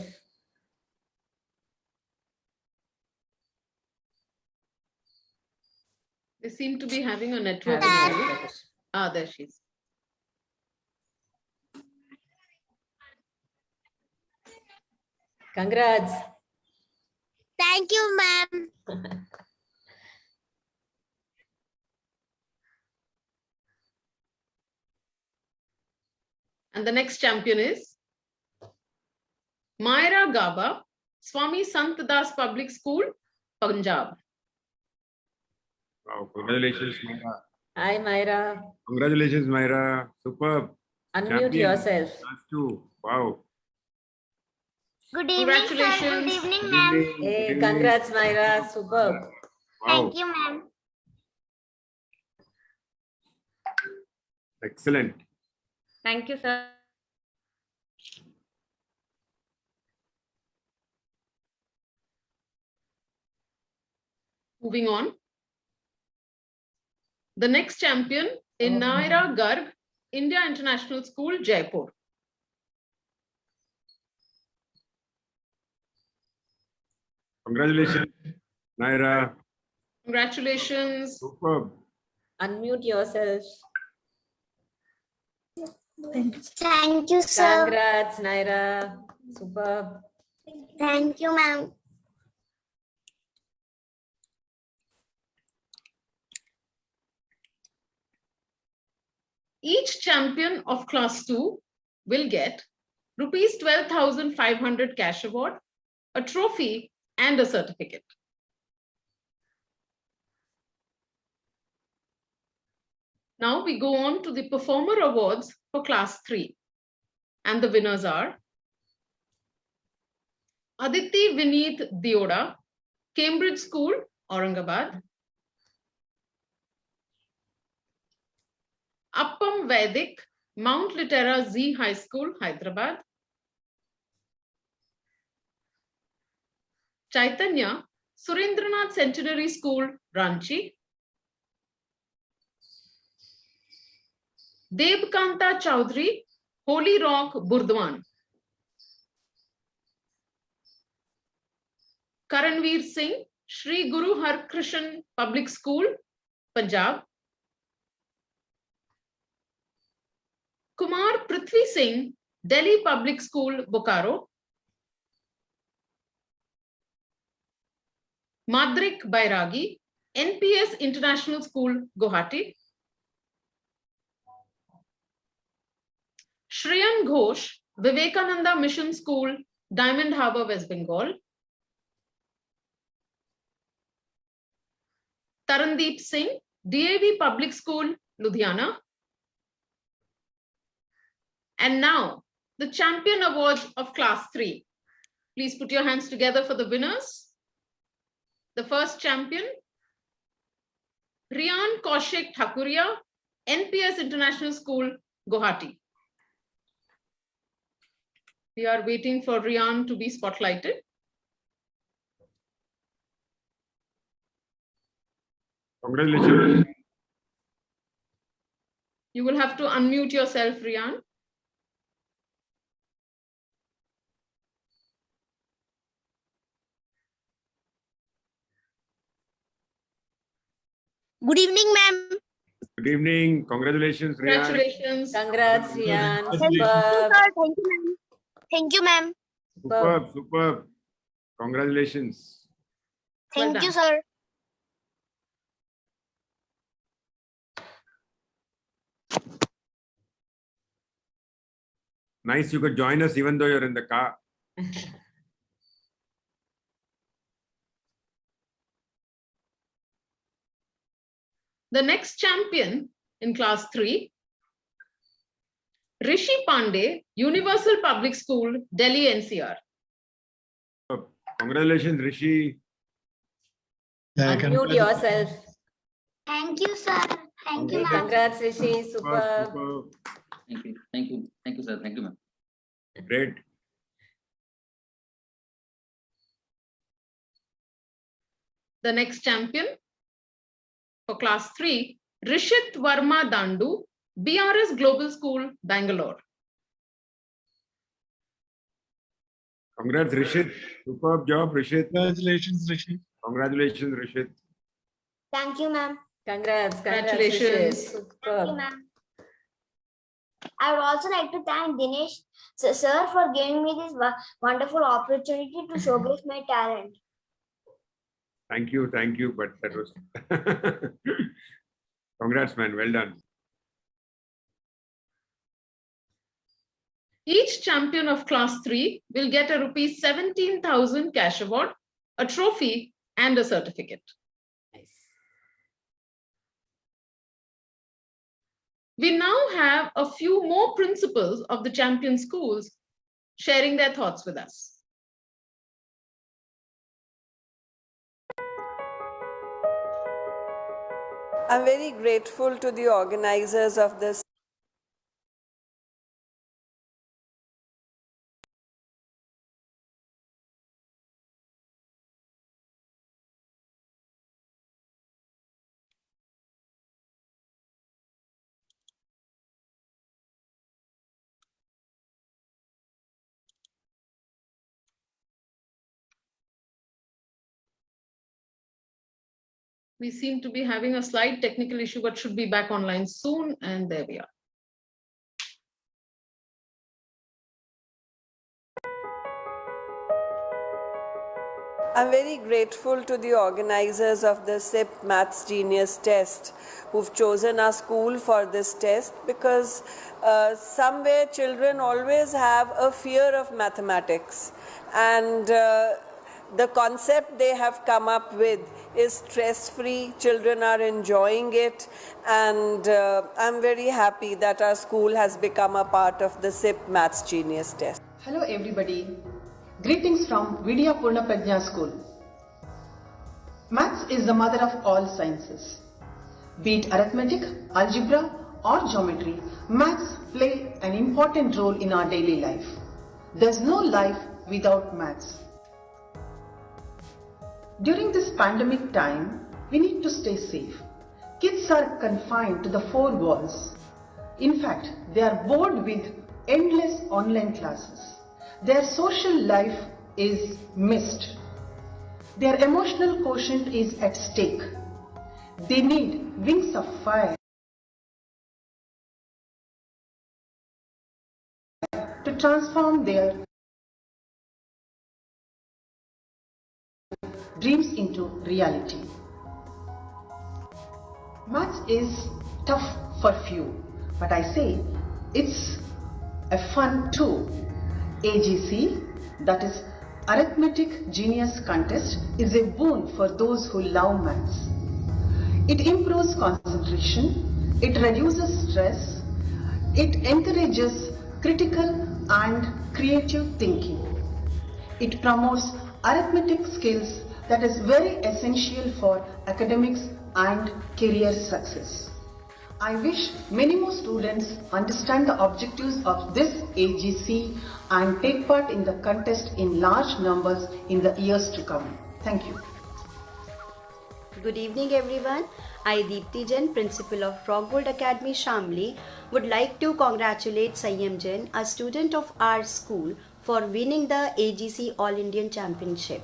They seem to be having a network Having issue. network issue. Ah, there she is. Congrats. Thank you, ma'am. And the next champion is Myra Gaba, Swami Sant Das Public School, Punjab. Wow, congratulations, Myra. Hi, Myra. Congratulations, Myra. Superb. Unmute Champion. yourself. Class 2. Wow. Good evening, sir. Good Congratulations. evening, Good ma'am. evening. Hey, Good evening. congrats, Myra. Superb. Wow. Thank you, ma'am. Excellent. Thank you, sir. Moving on. The next champion in Naira Garg, India International School, Jaipur. Congratulations, Naira. Congratulations. Superb. Unmute yourself. Thank you, sir. Congrats, Naira. Superb. Thank you, ma'am. Each champion of class 2 will get rupees 12,500 cash award, a trophy and a certificate. Now we go on to the Performer Awards for Class 3. And the winners are Aditi Vineet Dioda, Cambridge School, Aurangabad. Appam Vedic, Mount Litera Z High School, Hyderabad. Chaitanya, Surendranath Centenary School, Ranchi. Devkanta Chowdhury, Holy Rock, Burdwan. Karanveer Singh, Shri Guru Har Krishan Public School, Punjab. Kumar Prithvi Singh, Delhi Public School, Bokaro. Madrik Bairagi, NPS International School, Guwahati. Shreyan Ghosh, Vivekananda Mission School, Diamond Harbour, West Bengal. Tarandeep Singh, DAV Public School, Ludhiana. And now, the Champion Awards of Class 3. Please put your hands together for the winners. The first champion, Riyan Kaushik Thakuria, NPS International School, Guwahati. We are waiting for Riyan to be spotlighted. Congratulations. You will have to unmute yourself, Riyan. Good evening, ma'am. Good evening. Congratulations, Riyan. Congratulations. Congrats, Riyan. Thank you, Superb. sir. Thank you, ma'am. Thank you, ma'am. Superb, superb. Congratulations. Thank Well you, done. sir. Nice, you could join us even though you're in the car. The next champion in Class 3, Rishi Pandey, Universal Public School, Delhi NCR. Congratulations, Rishi. Unmute yourself. Thank you, sir. Thank you, Okay, ma'am. congrats, Rishi. Superb. Superb. Thank you. Thank you. Thank you, sir. Thank you, ma'am. Great. The next champion for Class 3, Rishit Varma Dandu, BRS Global School, Bangalore. Congrats, Rishit. Superb job, Rishit. Congratulations, Rishi. Congratulations, Rishit. Thank you, ma'am. Congrats. Congratulations. Thank you, Superb. ma'am. I would also like to thank Dinesh sir for giving me this wonderful opportunity to showcase my talent. Thank you, but that was congrats, man. Well done. Each champion of Class 3 will get a rupees 17,000 cash award, a trophy, and a certificate. We now have a few more principals of the champion schools sharing their thoughts with us. I'm very grateful to the organizers of this. We seem to be having a slight technical issue, but should be back online soon. And there we are. I'm very grateful to the organizers of the SIP Maths Genius Test who've chosen our school for this test, because somewhere children always have a fear of mathematics, and The concept they have come up with is stress-free, children are enjoying it, and I'm very happy that our school has become a part of the SIP Maths Genius Test. Hello everybody, greetings from Vidya Purna Prajna School. Maths is the mother of all sciences. Be it arithmetic, algebra or geometry, maths play an important role in our daily life. There's no life without maths. During this pandemic time, we need to stay safe. Kids are confined to the four walls. In fact, they are bored with endless online classes. Their social life is missed. Their emotional quotient is at stake. They need wings of fire to transform their dreams into reality. Maths is tough for few, but I say it's a fun too. AGC, that is Arithmetic Genius Contest, is a boon for those who love maths. It improves concentration, it reduces stress, it encourages critical and creative thinking. It promotes arithmetic skills that is very essential for academics and career success. I wish many more students understand the objectives of this AGC and take part in the contest in large numbers in the years to come. Thank you. Good evening everyone. I, Deepti Jain, Principal of Frogwood Academy, Shamli, would like to congratulate Sayyam Jain, a student of our school, for winning the AGC All Indian Championship.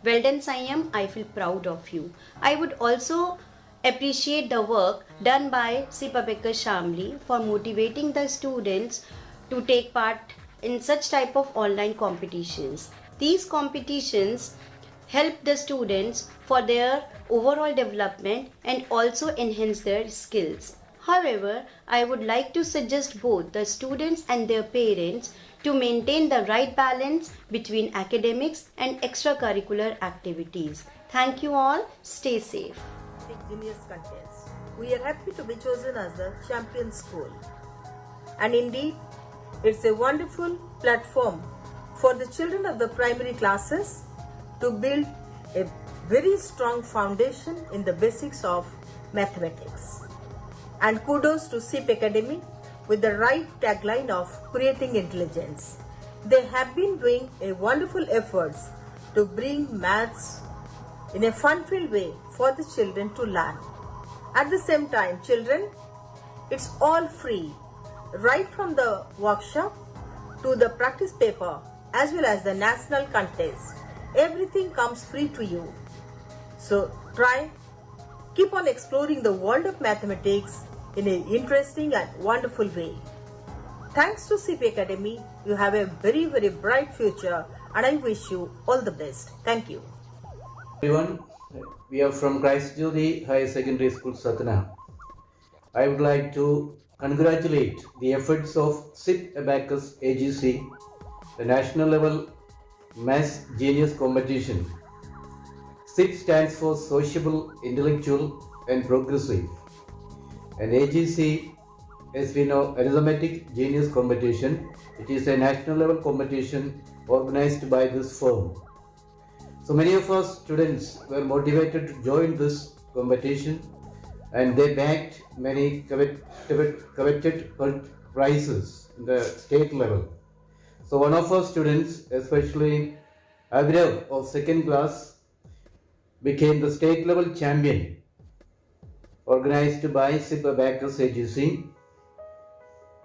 Well done Sayyam, I feel proud of you. I would also appreciate the work done by SIP Abacus Shamli for motivating the students to take part in such type of online competitions. These competitions help the students for their overall development and also enhance their skills. However, I would like to suggest both the students and their parents to maintain the right balance between academics and extracurricular activities. Thank you all. Stay safe. Genius Contest. We are happy to be chosen as the champion school. And indeed, it's a wonderful platform for the children of the primary classes to build a very strong foundation in the basics of mathematics. And kudos to SIP Academy with the right tagline of creating intelligence. They have been doing a wonderful efforts to bring maths in a fun-filled way for the children to learn. At the same time, children, it's all free, right from the workshop to the practice paper as well as the national contest. Everything comes free to you. So keep on exploring the world of mathematics in an interesting and wonderful way. Thanks to SIP Academy, you have a very, very bright future and I wish you all the best. Thank you. Everyone, we are from Christ Jyoti Higher Secondary School, Satna. I would like to congratulate the efforts of SIP Abacus AGC, the national level Maths Genius Competition. SIP stands for Sociable, Intellectual and Progressive. And AGC, as we know, Arithmetic Genius Competition. It is a national level competition organized by this firm. So many of us students were motivated to join this competition and they bagged many coveted prizes in the state level. So one of our students, especially Avirav of second class, became the state level champion organized by SIP Abacus AGC.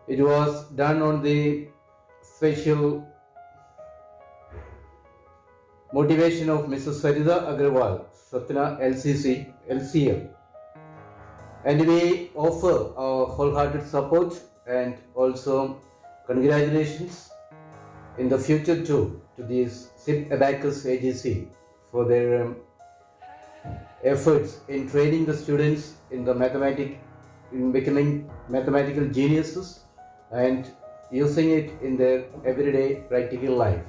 It was done on the special motivation of Mrs. Sarita Agarwal, Satna LCL. And we offer our wholehearted support and also congratulations in the future too to these SIP Abacus AGC for their efforts in training the students in becoming mathematical geniuses and using it in their everyday practical life.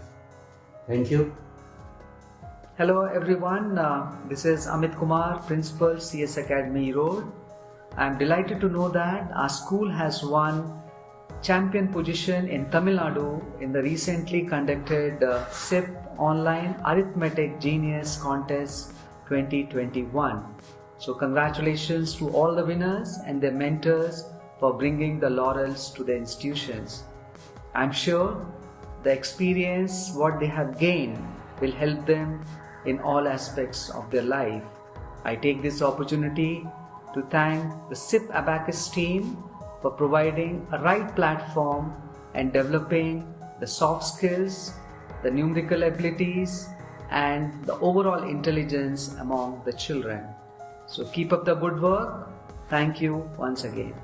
Thank you. Hello everyone, this is Amit Kumar, Principal, CS Academy Road. I am delighted to know that our school has won champion position in Tamil Nadu in the recently conducted SIP Online Arithmetic Genius Contest 2021. So congratulations to all the winners and their mentors for bringing the laurels to the institutions. I am sure the experience what they have gained will help them in all aspects of their life. I take this opportunity to thank the SIP Abacus team for providing a right platform and developing the soft skills, the numerical abilities, and the overall intelligence among the children. So keep up the good work. Thank you once again.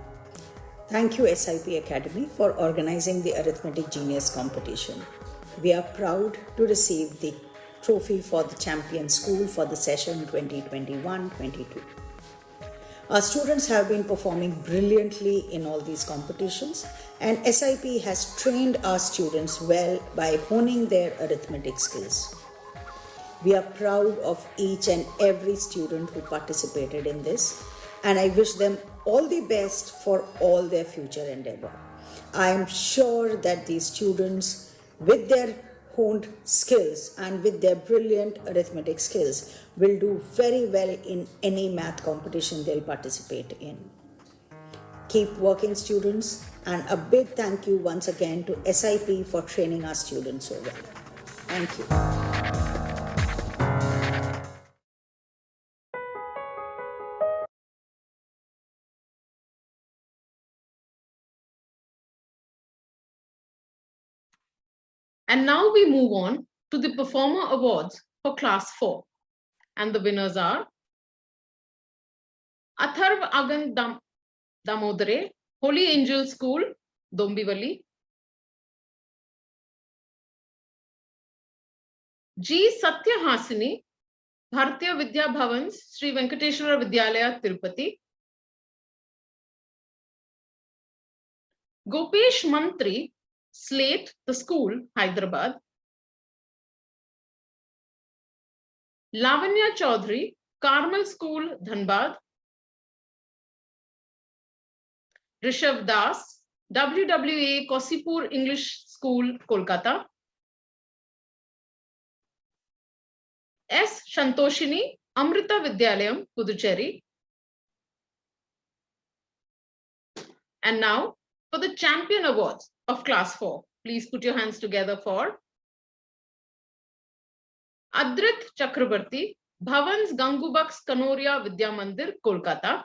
Thank you SIP Academy for organizing the Arithmetic Genius competition. We are proud to receive the trophy for the champion school for the session 2021-22. Our students have been performing brilliantly in all these competitions, and SIP has trained our students well by honing their arithmetic skills. We are proud of each and every student who participated in this, and I wish them all the best for all their future endeavor. I am sure that these students, with their honed skills and with their brilliant arithmetic skills, will do very well in any math competition they'll participate in. Keep working, students, and a big thank you once again to SIP for training our students so well. Thank you. And now we move on to the Performer Awards for Class 4. And the winners are Atharv Agan Damodare, Holy Angel School, Dombivali. G. Satyahasini, Bharatiya Vidya Bhavans, Sri Venkateshwara Vidyalaya, Tirupati. Gopesh Mantri, Slate, the school, Hyderabad. Lavanya Chaudhary, Carmel School, Dhanbad. Rishabh Das, WWA Kosipur English School, Kolkata. S. Shantoshini, Amrita Vidyalayam, Puducherry. And now for the Champion Awards of Class 4. Please put your hands together for Adrit Chakrabarti, Bhavans Gangubaks Kanoria Vidya Mandir, Kolkata.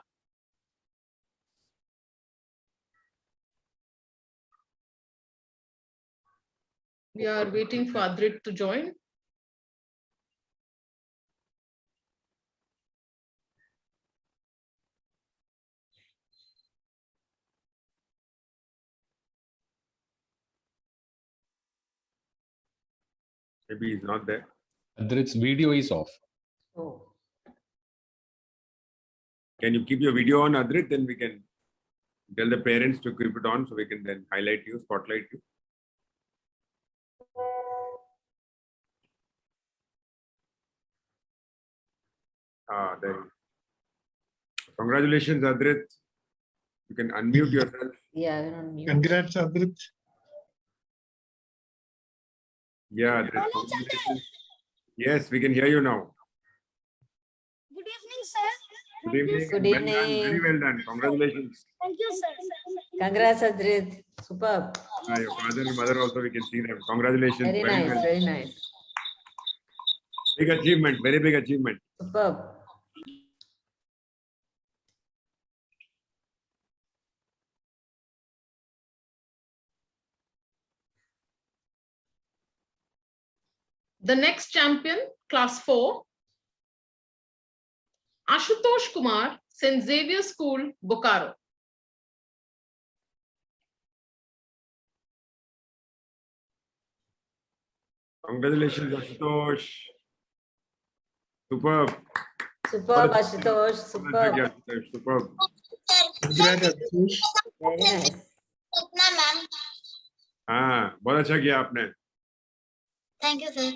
We are waiting for Adrit to join. Maybe he's not there. Adrit's video is off. Oh. Can you keep your video on, Adrit? Then we can tell the parents to keep it on so we can then highlight you, spotlight you. There. Congratulations, Adrit. You can unmute yourself. Yeah, we're on mute. Congrats, Adrit. Yeah, Adrit. Congratulations. Yes, we can hear you now. Good evening, sir. Good evening. Good Well done. evening. Very well done. Congratulations. Thank you, sir. Congrats, Adrit. Superb. Your father and mother also, we can see them. Congratulations. Very Well nice, done. very nice. Big achievement. Very big achievement. Superb. The next champion, Class 4, Ashutosh Kumar, St. Xavier School, Bokaro. Congratulations, Ashutosh. Superb. Superb, Ashutosh. Superb. Superb. Congrats, Ashutosh. Very nice. हाँ, बहुत अच्छा किया आपने. Thank you, sir.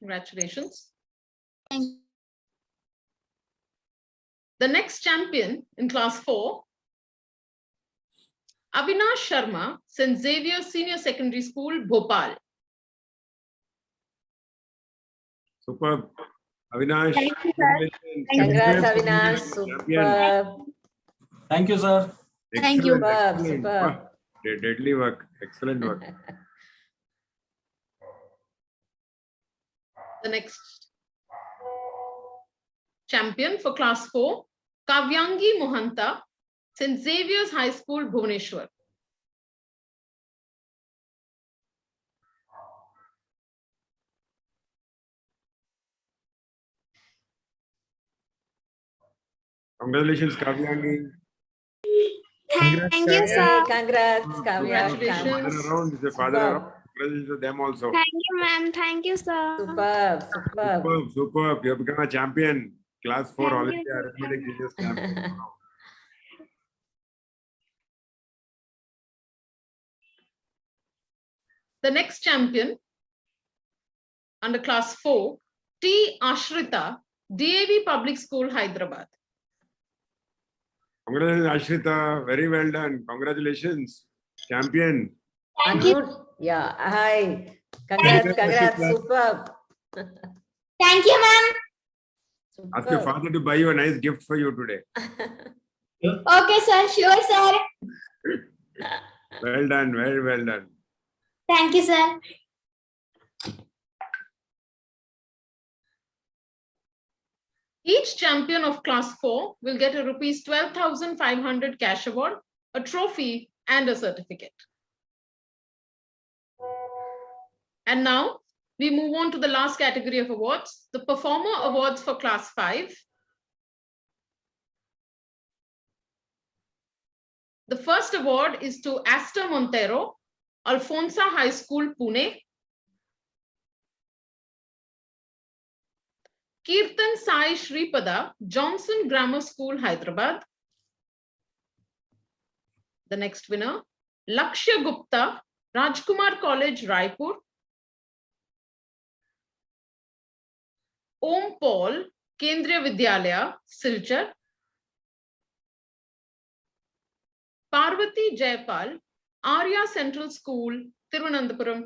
Congratulations. The next champion in class 4, Avinash Sharma, St. Xavier Senior Secondary School, Bhopal. Superb. Avinash. Thank you, sir. Congrats, Avinash. Superb. Thank you, sir. Thank you. Superb, Excellent. superb. Wow. Deadly work. Excellent work. The next champion for class 4, Kavyangi Mohanta, St. Xavier's High School, Bhubaneswar. Congratulations, Kavyangi. Thank you, sir. Hey, congrats, Kavya. Congratulations. Around, is a father around. Congratulations to them also. Thank you, ma'am. Thank you, sir. Superb, superb. Superb. You have become a champion. Class 4 Thank All you, India sir. Arithmetic Genius Champion. The next champion under class 4, T. Ashrita, DAV Public School, Hyderabad. Congratulations, Ashrita. Very well done. Congratulations. Champion. Thank you. Yeah, hi. Congrats, superb. Thank you, ma'am. Ask your father to buy you a nice gift for you today. Okay, sir. Sure, sir. Well done. Very well done. Thank you, sir. Each champion of class 4 will get a rupees 12,500 cash award, a trophy, and a certificate. And now we move on to the last category of awards, the Performer Awards for class 5. The first award is to Asta Montero, Alfonsa High School, Pune. Kirtan Sai Shripada, Johnson Grammar School, Hyderabad. The next winner, Lakshya Gupta, Rajkumar College, Raipur. Om Paul, Kendriya Vidyalaya, Silchar. Parvati Jayapal, Arya Central School, Thiruvananthapuram.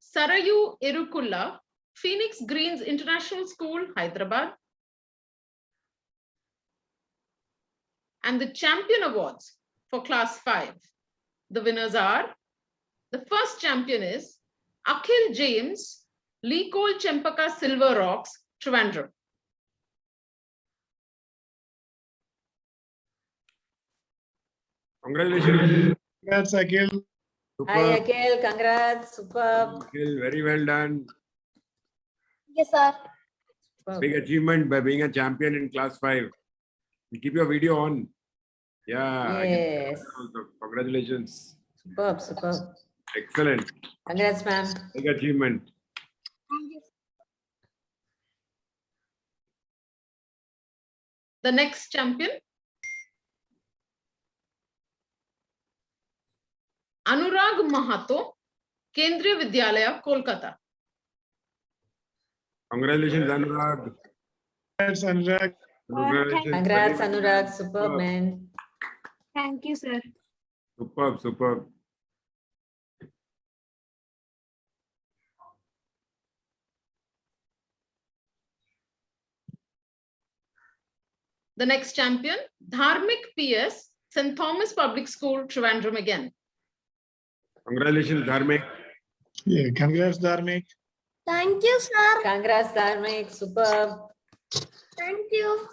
Sarayu Irukulla, Phoenix Greens International School, Hyderabad. And the champion awards for class 5. The winners are, the first champion is Akhil James, Leekol Chempaka Silver Rocks, Trivandrum. Congratulations. Congrats, Akhil. Hi, Akhil. Congrats. Superb. Akhil, very well done. Yes, sir. Big achievement by being a champion in class 5. You keep your video on. Yeah. Yes. Congratulations. Superb, superb. Excellent. Congrats, ma'am. Big achievement. Thank you. The next champion, Anurag Mahato, Kendriya Vidyalaya, Kolkata. Congratulations, Anurag. Congrats, Anurag. Congrats, Anurag. Superb, man. Thank you, sir. Superb, superb. The next champion, Dharmik PS, St. Thomas Public School, Trivandrum again. Congratulations, Dharmik. Yeah, congrats, Dharmik. Thank you, sir. Congrats, Dharmik. Superb. Thank you.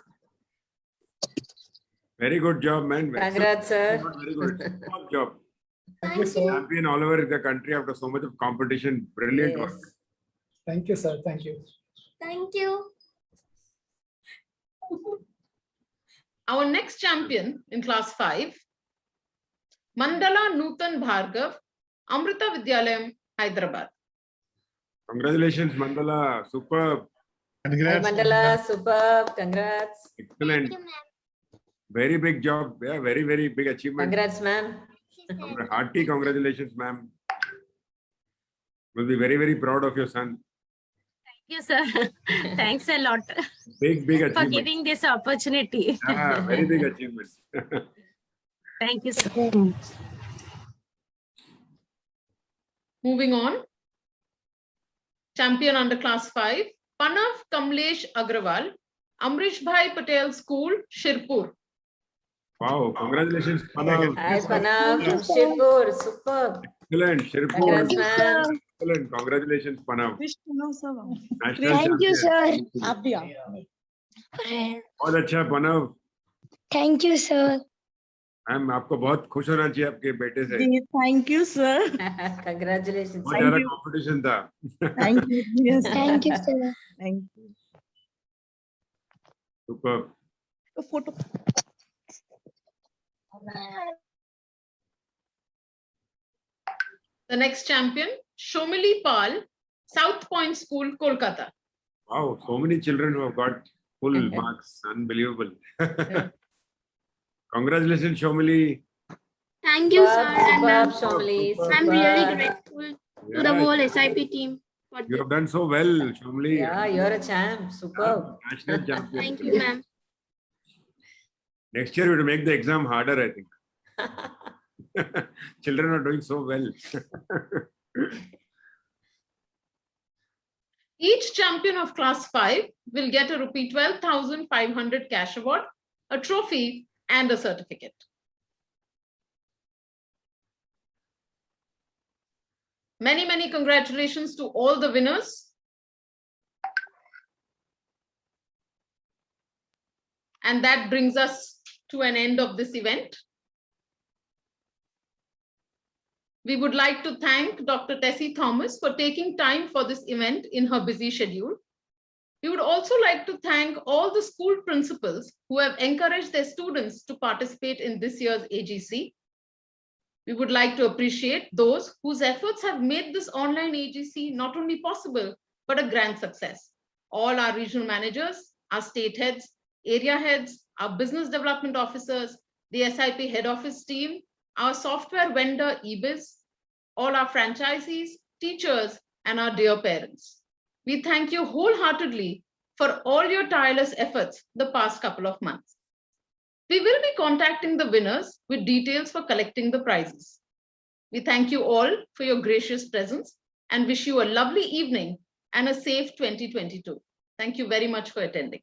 Very good job, man. Congrats, sir. Very good. Superb job. Thank you, sir. Champion all over the country after so much of competition. Brilliant Yes. work. Thank you, sir. Thank you. Thank you. Our next champion in class 5, Mandala Nutan Bhargav, Amrita Vidyalayam, Hyderabad. Congratulations, Mandala. Superb. Hi, Congrats. Mandala. Superb. Congrats. Excellent. Very big job. Yeah, very, very big achievement. Congrats, ma'am. Hearty congratulations, ma'am. Will be very, very proud of your son. Thank you, sir. Thanks a lot Big for achievement. giving this opportunity. Yeah, very big achievement. Thank you, sir. Moving on. Champion under class 5, Panav Kamlesh Agrawal, Amrish Bhai Patel School, Shirpur. Wow, congratulations, Panav. Hi, Panav from Shirpur. Superb. Excellent, Shirpur. Congrats, man. Excellent, congratulations, Panav. National Thank you, champion. sir. बहुत अच्छा पनव. Thank you, sir. Ma'am आपको बहुत खुश होना चाहिए आपके बेटे से. Thank you, sir. Congratulations. बहुत ज़्यादा कंपटीशन था. Thank you. Yes. Thank you, sir. Thank you. Superb. A photo. The next champion, Shomili Pal, South Point School, Kolkata. Wow, so many children who have got full marks. Unbelievable. Congratulations, Shomili. Thank you, sir. Superb, And Shomali. I'm really grateful to the whole SIP team. You have done so well, Shomili. Yeah, you're a champ. Superb. National champion. Thank you, ma'am. Next year we will make the exam harder, I think. Children are doing so well. Each champion of class 5 will get a rupee 12,500 cash award, a trophy, and a certificate. Many, many congratulations to all the winners. And that brings us to an end of this event. We would like to thank Dr. Tessie Thomas for taking time for this event in her busy schedule. We would also like to thank all the school principals who have encouraged their students to participate in this year's AGC. We would like to appreciate those whose efforts have made this online AGC not only possible, but a grand success. All our regional managers, our state heads, area heads, our business development officers, the SIP head office team, our software vendor eBiz, all our franchisees, teachers, and our dear parents. We thank you wholeheartedly for all your tireless efforts the past couple of months. We will be contacting the winners with details for collecting the prizes. We thank you all for your gracious presence and wish you a lovely evening and a safe 2022. Thank you very much for attending.